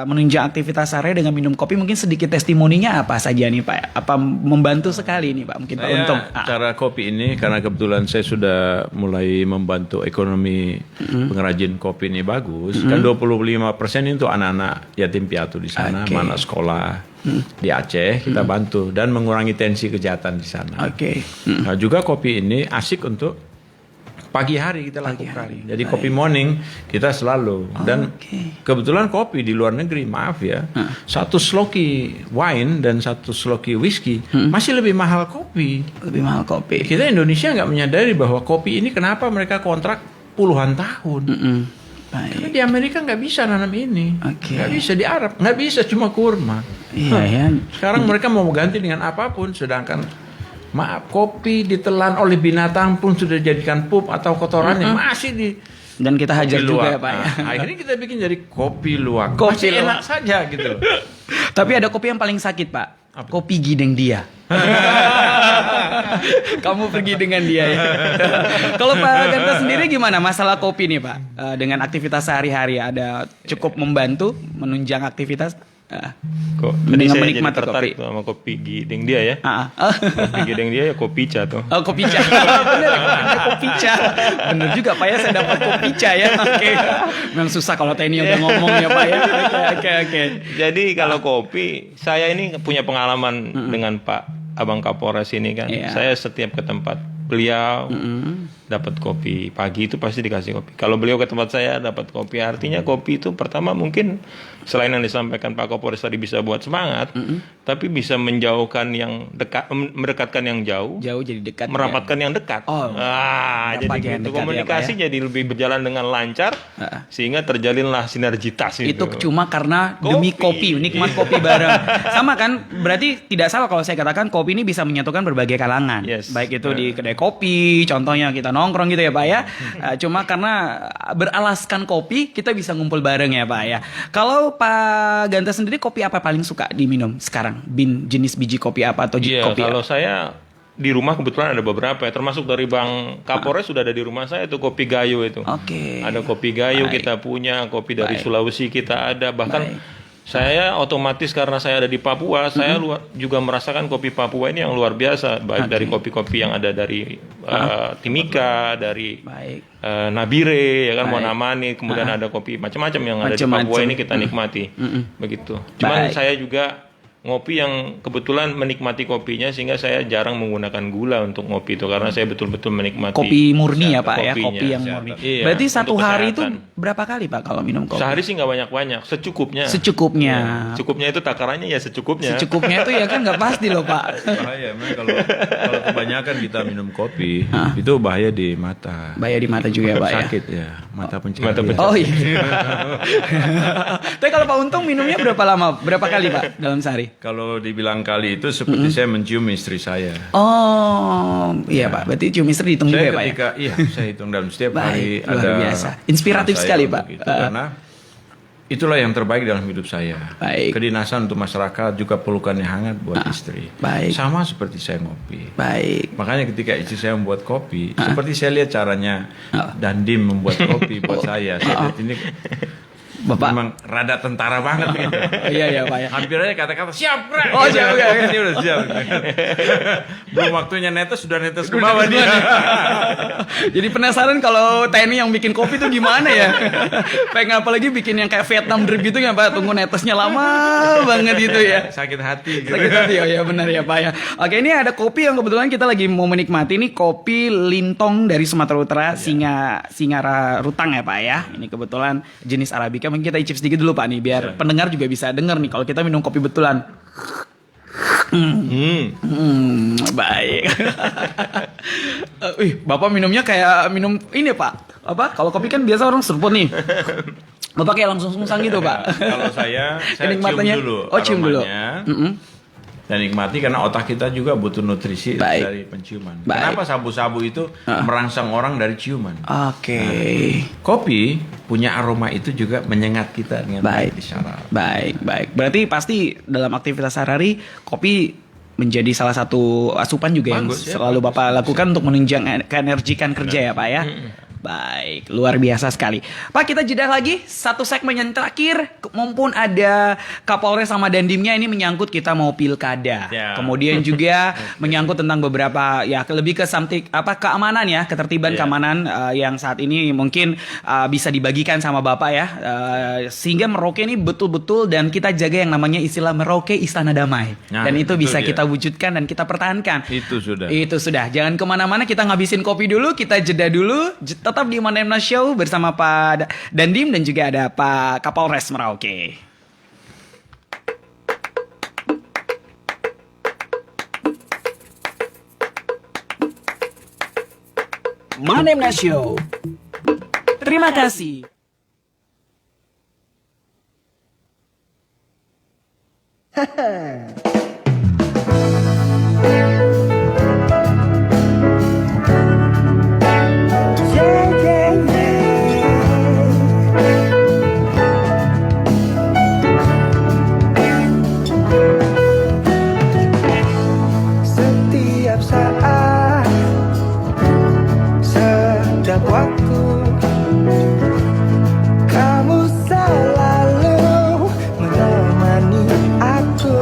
menunjang aktivitas sehari dengan minum kopi, mungkin sedikit testimoninya apa saja nih Pak? Apa membantu sekali nih Pak? Mungkin Pak Untung. Cara kopi ini karena kebetulan saya sudah mulai membantu ekonomi pengrajin kopi ini bagus. Kan 25% itu anak-anak yatim piatu di sana, mana sekolah di Aceh kita bantu dan mengurangi tensi kejahatan di sana. Nah, juga kopi ini asik untuk pagi hari kita lakukan. Jadi kopi morning kita selalu dan kebetulan kopi di luar negeri, maaf ya, satu sloki wine dan satu sloki whisky masih lebih mahal kopi. Lebih mahal kopi. Kita Indonesia nggak menyadari bahwa kopi ini kenapa mereka kontrak puluhan tahun. Baik. Karena di Amerika nggak bisa nanam ini, nggak bisa di Arab, nggak bisa cuma kurma. Iya ya. Sekarang mereka mau ganti dengan apapun, sedangkan maaf kopi ditelan oleh binatang pun sudah dijadikan pup atau kotorannya masih di. Dan kita hajar juga ya Pak ya. Nah, akhirnya kita bikin jadi kopi luwak. Kopi Masih luwak. enak saja gitu loh. Tapi ada kopi yang paling sakit Pak. Kopi gideng dia. Kamu pergi dengan dia ya. Kalau Pak Ganta sendiri gimana masalah kopi nih Pak? Dengan aktivitas sehari-hari ada cukup membantu menunjang aktivitas? Kok tadi Dengan saya jadi menikmati tertarik kopi. tuh sama kopi gideng dia ya. Kopi gideng dia ya kopica tuh. Oh, kopica. Bener, kopica. Bener juga Pak ya, saya dapat kopica ya. Oke. Memang susah kalau TNI udah ngomong ya Pak ya. Oke. Jadi kalau kopi, saya ini punya pengalaman dengan Pak Abang Kapolres ini kan. Iya. Saya setiap ke tempat beliau, dapat kopi pagi itu pasti dikasih kopi. Kalau beliau ke tempat saya dapat kopi, artinya kopi itu pertama mungkin selain yang disampaikan Pak Kapolres tadi bisa buat semangat, tapi bisa menjauhkan yang dekat, mendekatkan yang jauh jadi dekat, merapatkan yang dekat. Jadi gitu, komunikasi jadi lebih berjalan dengan lancar, sehingga terjalinlah sinergitas itu cuma karena demi kopi, nikmat kopi bareng. Sama kan, berarti tidak salah kalau saya katakan kopi ini bisa menyatukan berbagai kalangan, baik itu di kedai kopi, contohnya kita nongkrong gitu ya Pak ya. Cuma karena beralaskan kopi kita bisa ngumpul bareng ya Pak ya. Kalau Pak Ganta sendiri kopi apa paling suka diminum sekarang? Jenis biji kopi apa atau kopi? Kalau saya di rumah kebetulan ada beberapa ya, termasuk dari Bang Kapolres sudah ada di rumah saya itu kopi Gayo itu. Ada kopi Gayo kita punya, kopi dari Sulawesi kita ada, bahkan saya otomatis karena saya ada di Papua, saya juga merasakan kopi Papua ini yang luar biasa, baik dari kopi-kopi yang ada dari Timika, dari Nabire, ya kan, Monamani, kemudian ada kopi macam-macam yang ada di Papua ini kita nikmati, begitu. Cuman saya juga ngopi yang kebetulan menikmati kopinya sehingga saya jarang menggunakan gula untuk ngopi itu karena saya betul-betul menikmati kopi murni ya Pak ya, kopi yang sehat. murni. Iya, berarti satu hari itu berapa kali Pak kalau minum kopi? Sehari sih nggak banyak-banyak, secukupnya. Secukupnya itu takarannya ya secukupnya. Secukupnya itu ya kan nggak pasti loh Pak. Bahaya, kalau kebanyakan kita minum kopi itu bahaya di mata. Bahaya di mata juga ya Pak ya. Sakit ya, mata pencaharian. Oh iya. Tapi kalau Pak Untung minumnya berapa lama? Berapa kali Pak dalam sehari? Kalau dibilang kali itu seperti saya mencium istri saya. Oh, iya Pak. Berarti cium istri dihitung juga ya Pak ya? Iya, saya hitung dalam setiap hari luar ada. Biasa. Inspiratif sekali Pak. Karena itulah yang terbaik dalam hidup saya. Kedinasan untuk masyarakat juga pelukan yang hangat buat istri. Sama seperti saya ngopi. Makanya ketika istri saya membuat kopi, seperti saya lihat caranya Dandim membuat kopi buat saya. Saya lihat ini Bapak memang rada tentara banget gitu. Iya Pak ya. Hampir aja kata-kata siap. Oh siap ya. Ini udah siap. Belum waktunya netes sudah netes ke bawah dia. Jadi penasaran kalau TNI yang bikin kopi tuh gimana ya? Pengen apalagi bikin yang kayak Vietnam drip gitu ya Pak. Tunggu netesnya lama banget gitu ya. Sakit hati gitu. Sakit hati, oh ya benar ya Pak ya. Oke, ini ada kopi yang kebetulan kita lagi mau menikmati. Ini kopi Lintong dari Sumatera Utara, Singara Rutang ya Pak ya. Ini kebetulan jenis Arabica. Mungkin kita icip sedikit dulu Pak nih, biar pendengar juga bisa denger nih kalau kita minum kopi betulan. Baik. Bapak minumnya kayak minum ini Pak. Apa? Kalau kopi kan biasa orang seruput nih. Bapak kayak langsung sungsang gitu Pak. Kalau saya cium dulu. Oh, cium dulu. Dan nikmati karena otak kita juga butuh nutrisi dari penciuman. Kenapa sabu-sabu itu merangsang orang dari ciuman? Kopi punya aroma itu juga menyengat kita dengan baik di syaraf. Baik. Berarti pasti dalam aktivitas sehari-hari kopi menjadi salah satu asupan juga yang selalu Bapak lakukan untuk menunjang keenergikan kerja ya Pak ya. Baik, luar biasa sekali. Pak, kita jeda lagi satu segmen yang terakhir. Mumpun ada Kapolres sama Dandimnya, ini menyangkut kita mau pilkada. Kemudian juga menyangkut tentang beberapa ya lebih ke keamanan ya, ketertiban keamanan yang saat ini mungkin bisa dibagikan sama Bapak ya. Sehingga Merauke ini betul-betul dan kita jaga yang namanya istilah Merauke Istana Damai. Dan itu bisa kita wujudkan dan kita pertahankan. Itu sudah. Jangan kemana-mana, kita ngabisin kopi dulu, kita jeda dulu. Tetap di Manemna Show bersama Pak Dandim dan juga ada Pak Kapolres Merauke. Manemna Show. Terima kasih. Setiap saat, setiap waktu, kamu selalu menemani aku.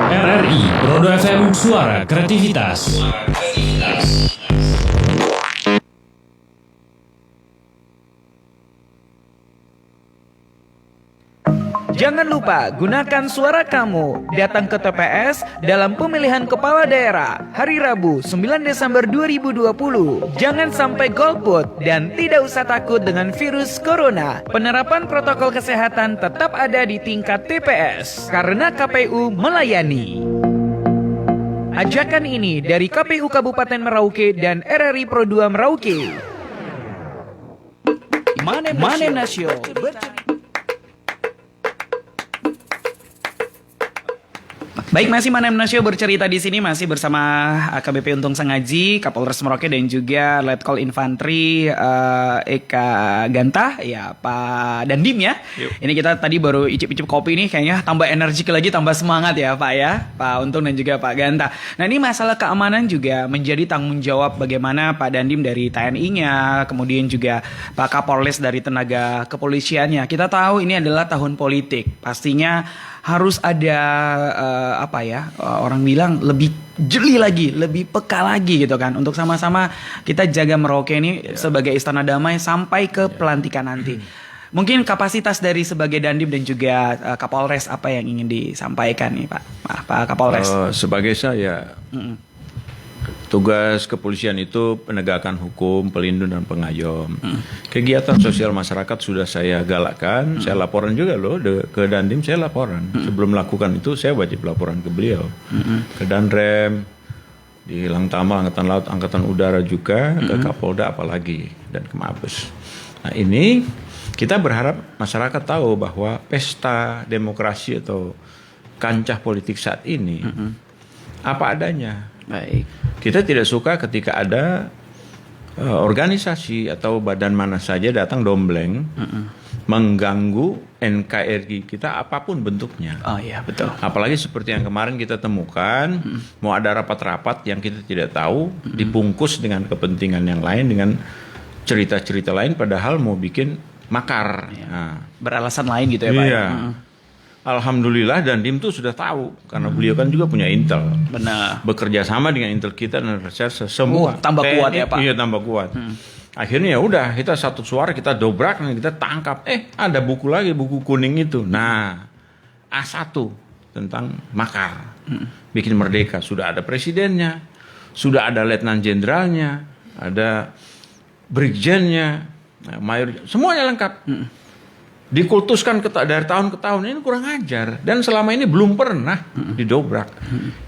RRI Pro 2 FM Suara Kreativitas. Jangan lupa gunakan suara kamu datang ke TPS dalam pemilihan kepala daerah hari Rabu 9 Desember 2020. Jangan sampai golput dan tidak usah takut dengan virus corona. Penerapan protokol kesehatan tetap ada di tingkat TPS karena KPU melayani. Ajakan ini dari KPU Kabupaten Merauke dan RRI Pro 2 Merauke. Manem Nasio. Baik, masih Manem Nasio bercerita di sini masih bersama AKBP Untung Sengaji, Kapolres Merauke dan juga Letkol Infantri Eka Ganta, ya Pak Dandim ya. Yuk. Ini kita tadi baru icip-icip kopi nih, kayaknya tambah energik lagi, tambah semangat ya Pak ya, Pak Untung dan juga Pak Ganta. Nah ini masalah keamanan juga menjadi tanggung jawab bagaimana Pak Dandim dari TNI-nya, kemudian juga Pak Kapolres dari tenaga kepolisiannya. Kita tahu ini adalah tahun politik, pastinya harus ada orang bilang lebih jeli lagi, lebih peka lagi gitu kan, untuk sama-sama kita jaga Merauke ini sebagai istana damai sampai ke pelantikan nanti. Mungkin kapasitas dari sebagai Dandim dan juga Kapolres apa yang ingin disampaikan nih Pak Kapolres? Sebagai saya, tugas kepolisian itu penegakan hukum, pelindung dan pengayom. Kegiatan sosial masyarakat sudah saya galakkan, saya laporan juga loh ke Dandim, saya laporan. Sebelum melakukan itu saya wajib laporan ke beliau, ke Danrem, di Langtama, Angkatan Laut, Angkatan Udara juga, ke Kapolda apalagi, dan ke Mabes. Nah ini kita berharap masyarakat tahu bahwa pesta demokrasi atau kancah politik saat ini apa adanya. Baik. Kita tidak suka ketika ada organisasi atau badan mana saja datang dombleng mengganggu NKRI kita apapun bentuknya. Oh iya betul. Apalagi seperti yang kemarin kita temukan, mau ada rapat-rapat yang kita tidak tahu, dibungkus dengan kepentingan yang lain, dengan cerita-cerita lain, padahal mau bikin makar. Nah, beralasan lain gitu ya Pak. Iya. Alhamdulillah Dandim tuh sudah tahu karena beliau kan juga punya intel. Benar. Bekerja sama dengan intel kita dan reserse semua. Tambah kuat ya Pak. Iya tambah kuat. Akhirnya ya udah kita satu suara kita dobrak dan kita tangkap. Ada buku lagi, buku kuning itu. Nah A1 tentang makar. Bikin merdeka. Sudah ada presidennya, sudah ada letnan jenderalnya, ada brigjennya, mayor, semuanya lengkap. Dikultuskan dari tahun ke tahun, ini kurang ajar dan selama ini belum pernah didobrak.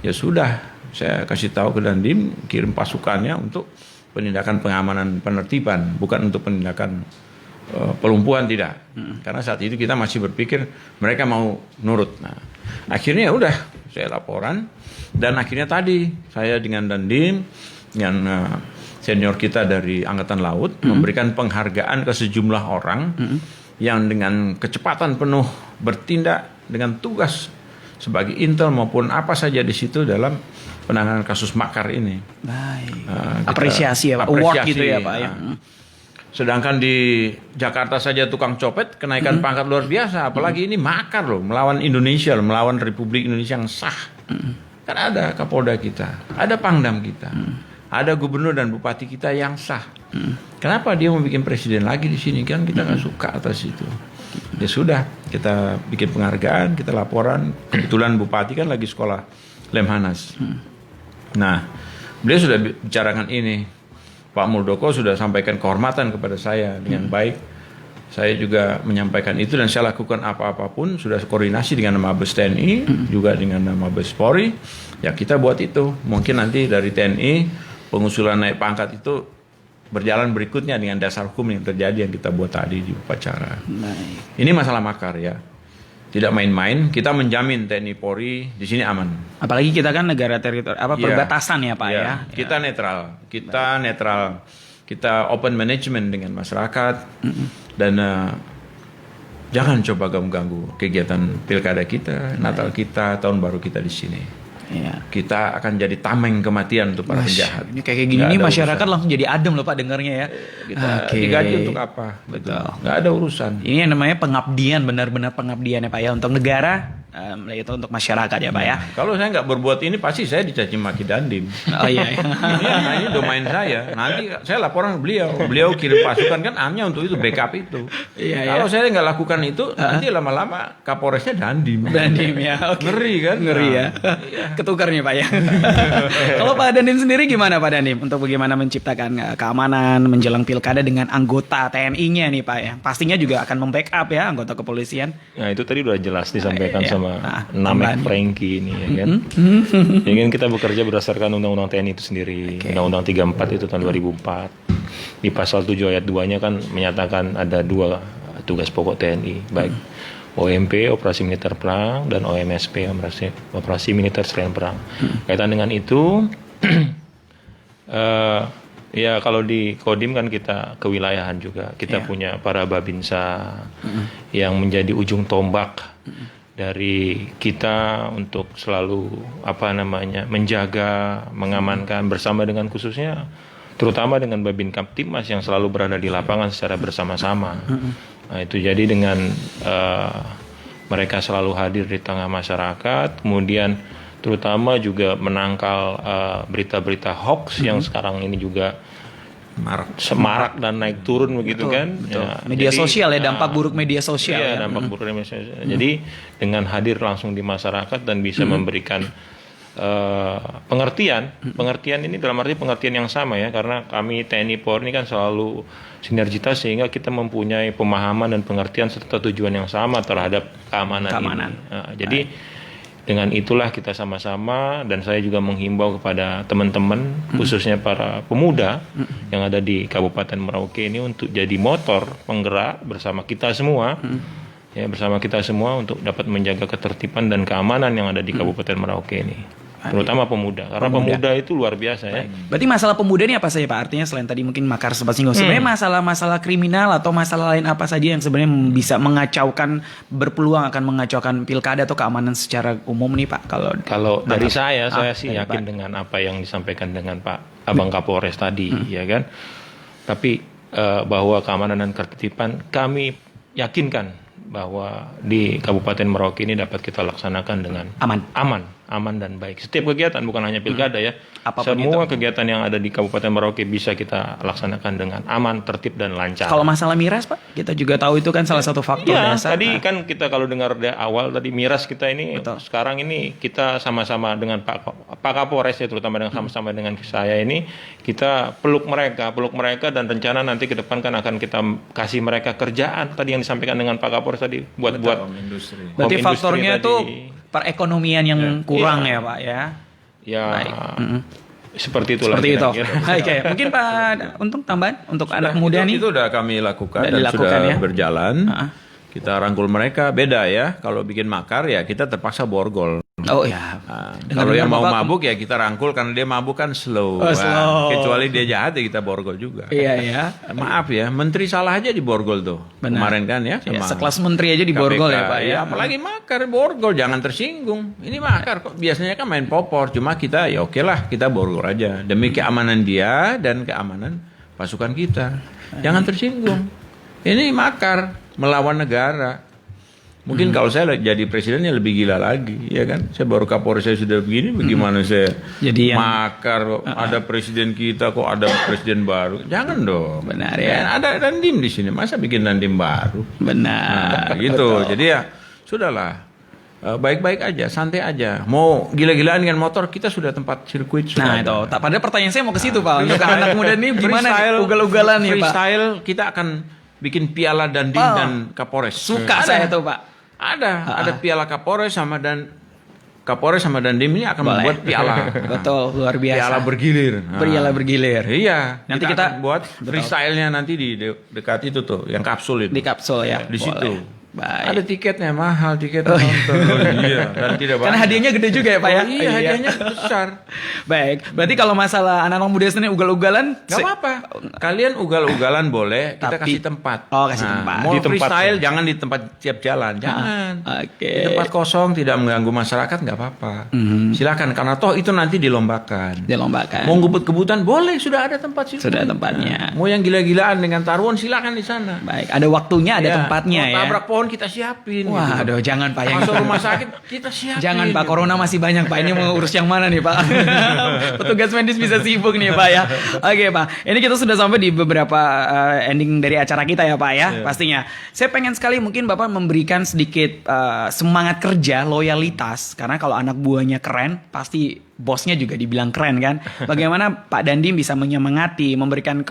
Ya sudah, saya kasih tahu ke Dandim, kirim pasukannya untuk penindakan pengamanan penertiban, bukan untuk penindakan pelumpuhan, tidak. Karena saat itu kita masih berpikir mereka mau nurut. Nah, akhirnya ya udah saya laporan dan akhirnya tadi saya dengan Dandim dengan senior kita dari Angkatan Laut memberikan penghargaan ke sejumlah orang yang dengan kecepatan penuh bertindak dengan tugas sebagai intel maupun apa saja di situ dalam penanganan kasus makar ini. Baik. Apresiasi ya Pak, award gitu ya Pak ya. Sedangkan di Jakarta saja tukang copet kenaikan pangkat luar biasa, apalagi ini makar loh, melawan Indonesia, melawan Republik Indonesia yang sah. Kan ada Kapolda kita, ada Pangdam kita, ada gubernur dan bupati kita yang sah. Kenapa dia mau bikin presiden lagi di sini? Kan kita nggak suka atas itu. Ya sudah, kita bikin penghargaan, kita laporan. Kebetulan bupati kan lagi sekolah Lemhanas. Nah, beliau sudah bicarakan ini. Pak Muldoko sudah sampaikan kehormatan kepada saya dengan baik. Saya juga menyampaikan itu dan saya lakukan apa-apapun. Sudah koordinasi dengan Mabes TNI, juga dengan Mabes Polri. Ya kita buat itu. Mungkin nanti dari TNI pengusulan naik pangkat itu berjalan berikutnya dengan dasar hukum yang terjadi yang kita buat tadi di upacara. Baik. Ini masalah makar ya. Tidak main-main, kita menjamin TNI Polri di sini aman. Apalagi kita kan negara perbatasan ya Pak ya. Kita netral, kita netral. Kita open management dengan masyarakat dan jangan coba ganggu kegiatan pilkada kita, Natal kita, tahun baru kita di sini. Ya. Kita akan jadi tameng kematian untuk para penjahat. Ini kayak gini nih masyarakat langsung jadi adem loh Pak dengarnya ya. Kita digaji untuk apa? Betul. Nggak ada urusan. Ini yang namanya pengabdian, benar-benar pengabdian ya Pak ya, untuk negara itu untuk masyarakat ya Pak ya. Kalau saya nggak berbuat ini pasti saya dicaci maki Dandim. Oh iya. Iya, nah ini domain saya. Nanti saya laporan ke beliau. Beliau kirim pasukan kan hanya untuk itu, backup itu. Iya, Kalau saya nggak lakukan itu, nanti lama-lama Kapolresnya Dandim. Dandim ya. Okay. Ngeri kan? Ngeri ya. Ketukar nih Pak ya. Kalau Pak Dandim sendiri gimana Pak Dandim untuk bagaimana menciptakan keamanan menjelang pilkada dengan anggota TNI-nya nih Pak ya. Pastinya juga akan membackup ya anggota kepolisian. Nah itu tadi udah jelas disampaikan Iya. sama Namek tambahan. Franky ini ya kan. Ya kan kita bekerja berdasarkan Undang-Undang TNI itu sendiri. Undang-Undang 34 itu tahun 2004. Di pasal 7 ayat 2-nya kan menyatakan ada 2 tugas pokok TNI, baik OMP, Operasi Militer Perang, dan OMSP, Operasi Militer Selain Perang. Kaitan dengan itu, ya kalau di Kodim kan kita kewilayahan juga. Kita punya para babinsa yang menjadi ujung tombak dari kita untuk selalu menjaga, mengamankan bersama dengan khususnya terutama dengan Babin Kaptibmas yang selalu berada di lapangan secara bersama-sama. Nah, itu jadi dengan mereka selalu hadir di tengah masyarakat, kemudian terutama juga menangkal berita-berita hoax yang sekarang ini juga semarak dan naik turun begitu. Betul, kan betul. Ya, media jadi, sosial ya, dampak buruk media sosial ya, dampak buruk media sosial. Jadi dengan hadir langsung di masyarakat dan bisa memberikan pengertian ini dalam arti pengertian yang sama ya, karena kami TNI Polri ini kan selalu sinergitas sehingga kita mempunyai pemahaman dan pengertian serta tujuan yang sama terhadap keamanan. Ini. Jadi dengan itulah kita sama-sama, dan saya juga menghimbau kepada teman-teman khususnya para pemuda yang ada di Kabupaten Merauke ini untuk jadi motor penggerak bersama kita semua. Ya, bersama kita semua untuk dapat menjaga ketertiban dan keamanan yang ada di Kabupaten Merauke ini. Terutama pemuda, karena pemuda itu luar biasa ya. Berarti masalah pemuda ini apa saja Pak? Artinya selain tadi mungkin makar sempat singgung, sebenarnya masalah-masalah kriminal atau masalah lain apa saja yang sebenarnya bisa mengacaukan, berpeluang akan mengacaukan pilkada atau keamanan secara umum nih Pak? Kalau dari saya sih yakin dengan apa yang disampaikan dengan Pak Abang Kapolres tadi, ya kan. Tapi bahwa keamanan dan ketertiban kami yakinkan bahwa di Kabupaten Merauke ini dapat kita laksanakan dengan aman dan baik. Setiap kegiatan bukan hanya pilkada ya. Apapun semua itu. Kegiatan yang ada di Kabupaten Merauke bisa kita laksanakan dengan aman, tertib dan lancar. Kalau masalah miras Pak, kita juga tahu itu kan salah satu faktor ya, dasar. tadi kan kita kalau dengar dari awal tadi miras kita ini sekarang ini kita sama-sama dengan Pak Kapolres ya, terutama dengan sama-sama dengan saya ini kita peluk mereka dan rencana nanti ke depan kan akan kita kasih mereka kerjaan tadi yang disampaikan dengan Pak Kapolres tadi buat industri. Berarti home faktornya industri itu tadi. Perekonomian yang kurang ya Pak ya. Ya, Baik. seperti itulah. Seperti itu. kira-kira. Oke, mungkin Pak untuk tambahan untuk anak muda nih. Itu udah kami lakukan Udah dan dilakukan sudah ya? berjalan. Kita rangkul mereka, beda ya. Kalau bikin makar ya kita terpaksa borgol. Oh ya. Nah, kalau yang mau mabuk ya kita rangkul, karena dia mabuk kan slow. Slow. Kecuali dia jahat ya kita borgol juga. Iya ya. Maaf ya, menteri salah aja diborgol tuh. Benar. Kemarin kan ya. Ya, sama sekelas menteri aja diborgol KPK, ya Pak ya. Apalagi makar borgol, jangan tersinggung. Ini makar kok, biasanya kan main popor. Cuma kita ya oke lah, kita borgol aja demi keamanan dia dan keamanan pasukan kita. Jangan tersinggung. Ini makar melawan negara. Mungkin kalau saya jadi presidennya lebih gila lagi, ya kan? Saya baru Kapolres saya sudah begini, bagaimana saya Jadi yang- makar kok ada presiden kita, kok ada presiden baru? Jangan dong. Benar ya. Ada Dandim di sini, masa bikin Dandim baru? Benar. Nah, gitu. Jadi ya sudahlah. Baik-baik aja, santai aja. Mau gila-gilaan dengan motor, kita sudah tempat sirkuit. Nah sudah itu, ada. padahal pertanyaan saya mau ke situ Pak. Untuk Freestyle. anak muda nih gimana Freestyle, ugal-ugalan nih Pak? freestyle, kita akan bikin piala Dandim dan Kapolres. Suka Ada. saya tuh Pak. Ada piala Kapolres sama Dandim ini akan Boleh. membuat piala. Betul, luar biasa. Piala bergilir. Nah. Piala bergilir. Iya. Nanti kita akan buat freestyle-nya nanti di dekat itu tuh, yang kapsul itu. di kapsul ya. Di Boleh. situ. Baik. Ada tiketnya mahal, tiket nonton. Iya, dan tidak Karena banyak. hadiahnya gede juga ya Pak ya. Oh, iya, hadiahnya besar. Baik, berarti kalau masalah anak-anak muda sendiri ugal-ugalan, Gak apa-apa. Kalian ugal-ugalan boleh, kita Tapi- kasih tempat. Oh, kasih tempat. Mau Di tempat. freestyle jangan di tempat tiap jalan, jangan. Oke. Di tempat kosong tidak mengganggu masyarakat nggak apa-apa. Silakan, karena toh itu nanti dilombakan. dilombakan. Mau ngebut-kebutan boleh, sudah ada tempat sih. Sudah tempatnya. Mau yang gila-gilaan dengan taruhan silakan di sana. Baik, ada waktunya, ada Ya, tempatnya mau ya. tabrak pohon pohon kita siapin. Waduh, jangan Pak. Masuk rumah sakit kita siapin. Jangan Pak, corona masih banyak Pak. Ini mau urus yang mana nih Pak? Petugas medis bisa sibuk nih Pak ya. Oke Pak, ini kita sudah sampai di beberapa ending dari acara kita ya Pak ya. Pastinya. Saya pengen sekali mungkin Bapak memberikan sedikit semangat kerja, loyalitas. Karena kalau anak buahnya keren, pasti bosnya juga dibilang keren kan. Bagaimana Pak Dandim bisa menyemangati, memberikan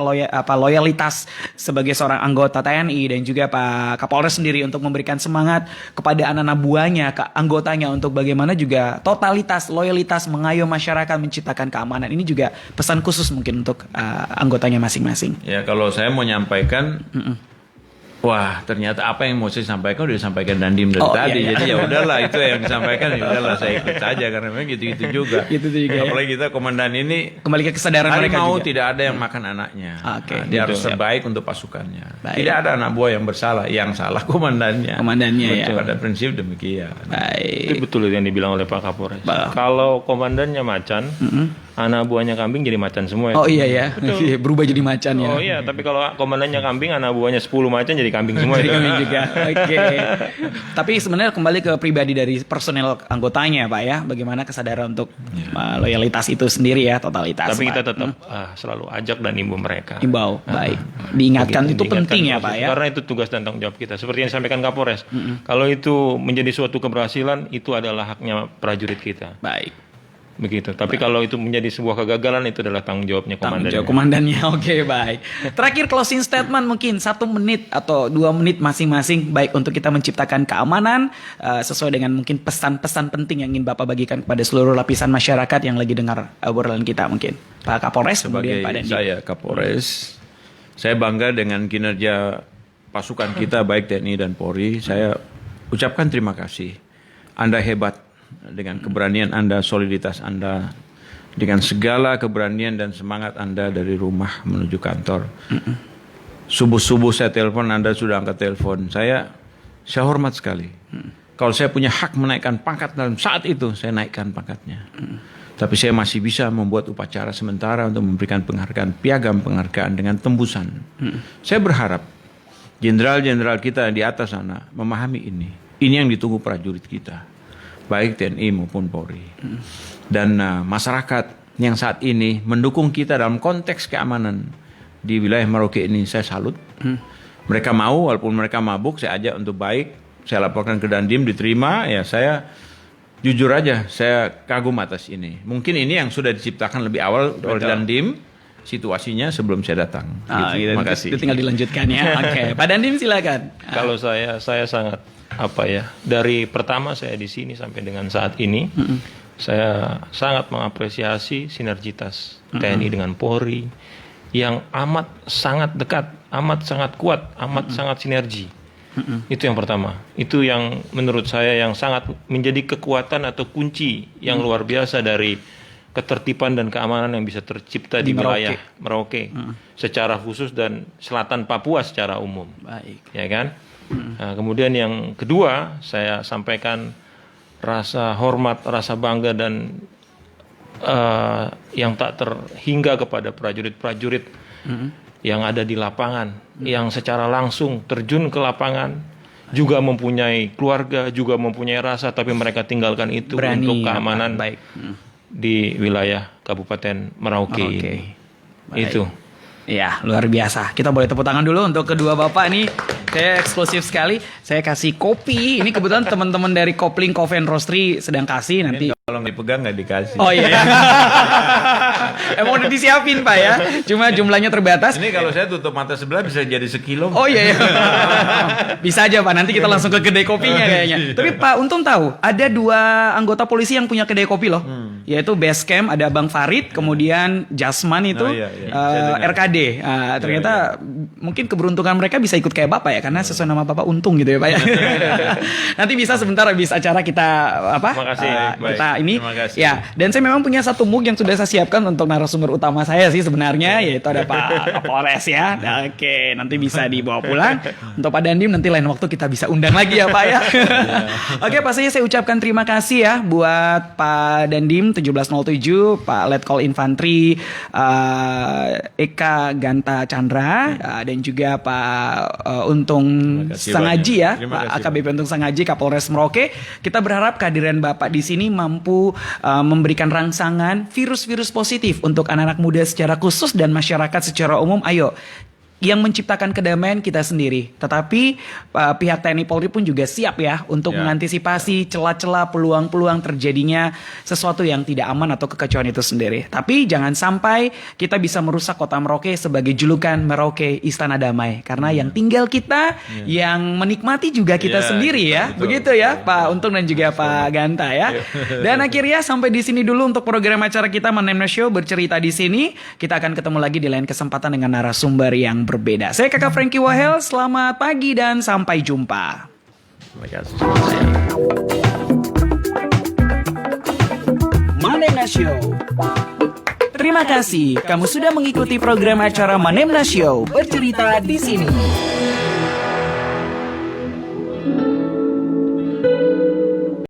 loyalitas sebagai seorang anggota TNI dan juga Pak Kapolres sendiri untuk memberikan semangat kepada anak-anak buahnya, ke anggotanya untuk bagaimana juga totalitas, loyalitas, mengayomi masyarakat, menciptakan keamanan. Ini juga pesan khusus mungkin untuk anggotanya masing-masing. Ya kalau saya mau nyampaikan, wah ternyata apa yang mau saya sampaikan udah disampaikan Dandim dari tadi. Iya. Jadi ya udahlah itu yang disampaikan, ya udahlah saya ikut saja karena memang gitu-gitu juga. Apalagi kita komandan ini kembali ke kesadaran mereka mau juga. tidak ada yang makan anaknya. Dia harus terbaik untuk pasukannya. Baik. Tidak ada anak buah yang bersalah, yang salah komandannya. Ya. Pada prinsip demikian. Itu betul yang dibilang oleh Pak Kapolres. Kalau komandannya macan, anak buahnya kambing jadi macan semua. Oh iya ya, berubah jadi macan ya. Oh iya, tapi kalau komandannya kambing, anak buahnya 10 macan jadi kambing semua. Jadi kambing juga. Oke. Tapi sebenarnya kembali ke pribadi dari personel anggotanya Pak ya, bagaimana kesadaran untuk loyalitas itu sendiri ya, totalitas. Tapi Pak. kita tetap selalu ajak dan imbau mereka. Imbau, baik. Diingatkan itu penting ya Pak ya. Karena itu tugas dan tanggung jawab kita. Seperti yang disampaikan Kapolres. Kalau itu menjadi suatu keberhasilan, itu adalah haknya prajurit kita. Baik. Begitu. Tapi kalau itu menjadi sebuah kegagalan, itu adalah tanggung jawabnya komandannya. Komandannya. Oke, baik. Terakhir closing statement mungkin 1 menit atau 2 menit masing-masing, baik untuk kita menciptakan keamanan sesuai dengan mungkin pesan-pesan penting yang ingin Bapak bagikan kepada seluruh lapisan masyarakat yang lagi dengar obrolan kita mungkin. Pak Kapolres, kemudian Pak Dandim. Saya Kapolres, saya bangga dengan kinerja pasukan kita baik TNI dan Polri. Saya ucapkan terima kasih. Anda hebat. Dengan keberanian Anda, soliditas Anda, dengan segala keberanian dan semangat Anda dari rumah menuju kantor. Subuh-subuh saya telepon, Anda sudah angkat telepon. Saya hormat sekali. Kalau saya punya hak menaikkan pangkat dalam saat itu, saya naikkan pangkatnya. Tapi saya masih bisa membuat upacara sementara untuk memberikan penghargaan, piagam penghargaan dengan tembusan. Saya berharap jenderal-jenderal kita di atas sana memahami ini. Ini yang ditunggu prajurit kita, baik TNI maupun Polri. Dan masyarakat yang saat ini mendukung kita dalam konteks keamanan di wilayah Merauke ini, saya salut. Mereka mau, walaupun mereka mabuk, saya ajak untuk baik. Saya laporkan ke Dandim, diterima. Ya saya jujur aja, saya kagum atas ini. Mungkin ini yang sudah diciptakan lebih awal oleh Dandim, situasinya sebelum saya datang. Gitu. Terima kasih. Itu tinggal dilanjutkan ya. Oke, Pak Dandim silakan. Kalau saya sangat dari pertama saya di sini sampai dengan saat ini, saya sangat mengapresiasi sinergitas TNI dengan Polri yang amat sangat dekat, amat sangat kuat, amat sangat sinergi. Itu yang pertama. Itu yang menurut saya yang sangat menjadi kekuatan atau kunci yang luar biasa dari ketertiban dan keamanan yang bisa tercipta di wilayah Merauke secara khusus dan selatan Papua secara umum. Baik. Ya kan? Nah, kemudian yang kedua saya sampaikan rasa hormat, rasa bangga dan yang tak terhingga kepada prajurit-prajurit yang ada di lapangan, yang secara langsung terjun ke lapangan, juga mempunyai keluarga, juga mempunyai rasa, tapi mereka tinggalkan itu berani, untuk keamanan di wilayah Kabupaten Merauke. Itu. Ya, luar biasa. Kita boleh tepuk tangan dulu untuk kedua bapak nih. Saya eksklusif sekali. Saya kasih kopi. Ini kebetulan teman-teman dari Kopling Coffee and Roastery sedang kasih nanti. Kalau nggak dipegang nggak dikasih. Oh iya. Emang udah disiapin Pak ya. Cuma jumlahnya terbatas. Ini kalau saya tutup mata sebelah bisa jadi sekilo. Oh iya. Bisa aja Pak. Nanti kita langsung ke kedai kopinya kayaknya. Tapi Pak Untung tahu ada 2 anggota polisi yang punya kedai kopi loh. Yaitu Basecamp ada Bang Farid, kemudian Jasman itu RKD. Ternyata mungkin keberuntungan mereka bisa ikut kayak Bapak ya, karena sesuai nama Bapak Untung gitu ya Pak ya. Nanti bisa sebentar habis acara kita Makasih, kita ini ya. Dan saya memang punya satu mug yang sudah saya siapkan untuk narasumber utama saya sih sebenarnya, yaitu ada Pak Kapolres ya. Oke, nanti bisa dibawa pulang. Untuk Pak Dandim nanti lain waktu kita bisa undang lagi ya Pak ya. Oke, pastinya saya ucapkan terima kasih ya buat Pak Dandim Kodim 1707 Pak Letkol Infantri Eka Ganta Chandra dan juga Pak Untung Sangaji ya, Pak AKBP Untung Sangaji Kapolres Merauke. Kita berharap kehadiran Bapak di sini mampu memberikan rangsangan virus-virus positif untuk anak-anak muda secara khusus dan masyarakat secara umum. Ayo, yang menciptakan kedamaian kita sendiri. Tetapi pihak TNI Polri pun juga siap ya untuk mengantisipasi celah-celah peluang-peluang terjadinya sesuatu yang tidak aman atau kekacauan itu sendiri. Tapi jangan sampai kita bisa merusak kota Merauke sebagai julukan Merauke Istana Damai. Karena yang tinggal kita, yang menikmati juga kita sendiri ya. Begitu ya Pak Untung dan juga Pak Ganta ya. Dan akhirnya sampai di sini dulu untuk program acara kita Manemna Show bercerita di sini. Kita akan ketemu lagi di lain kesempatan dengan narasumber yang berbeda. Saya Kakak Frankie Wahel, selamat pagi dan sampai jumpa. Manemna Show. Terima kasih kamu sudah mengikuti program acara Manemna Show bercerita di sini.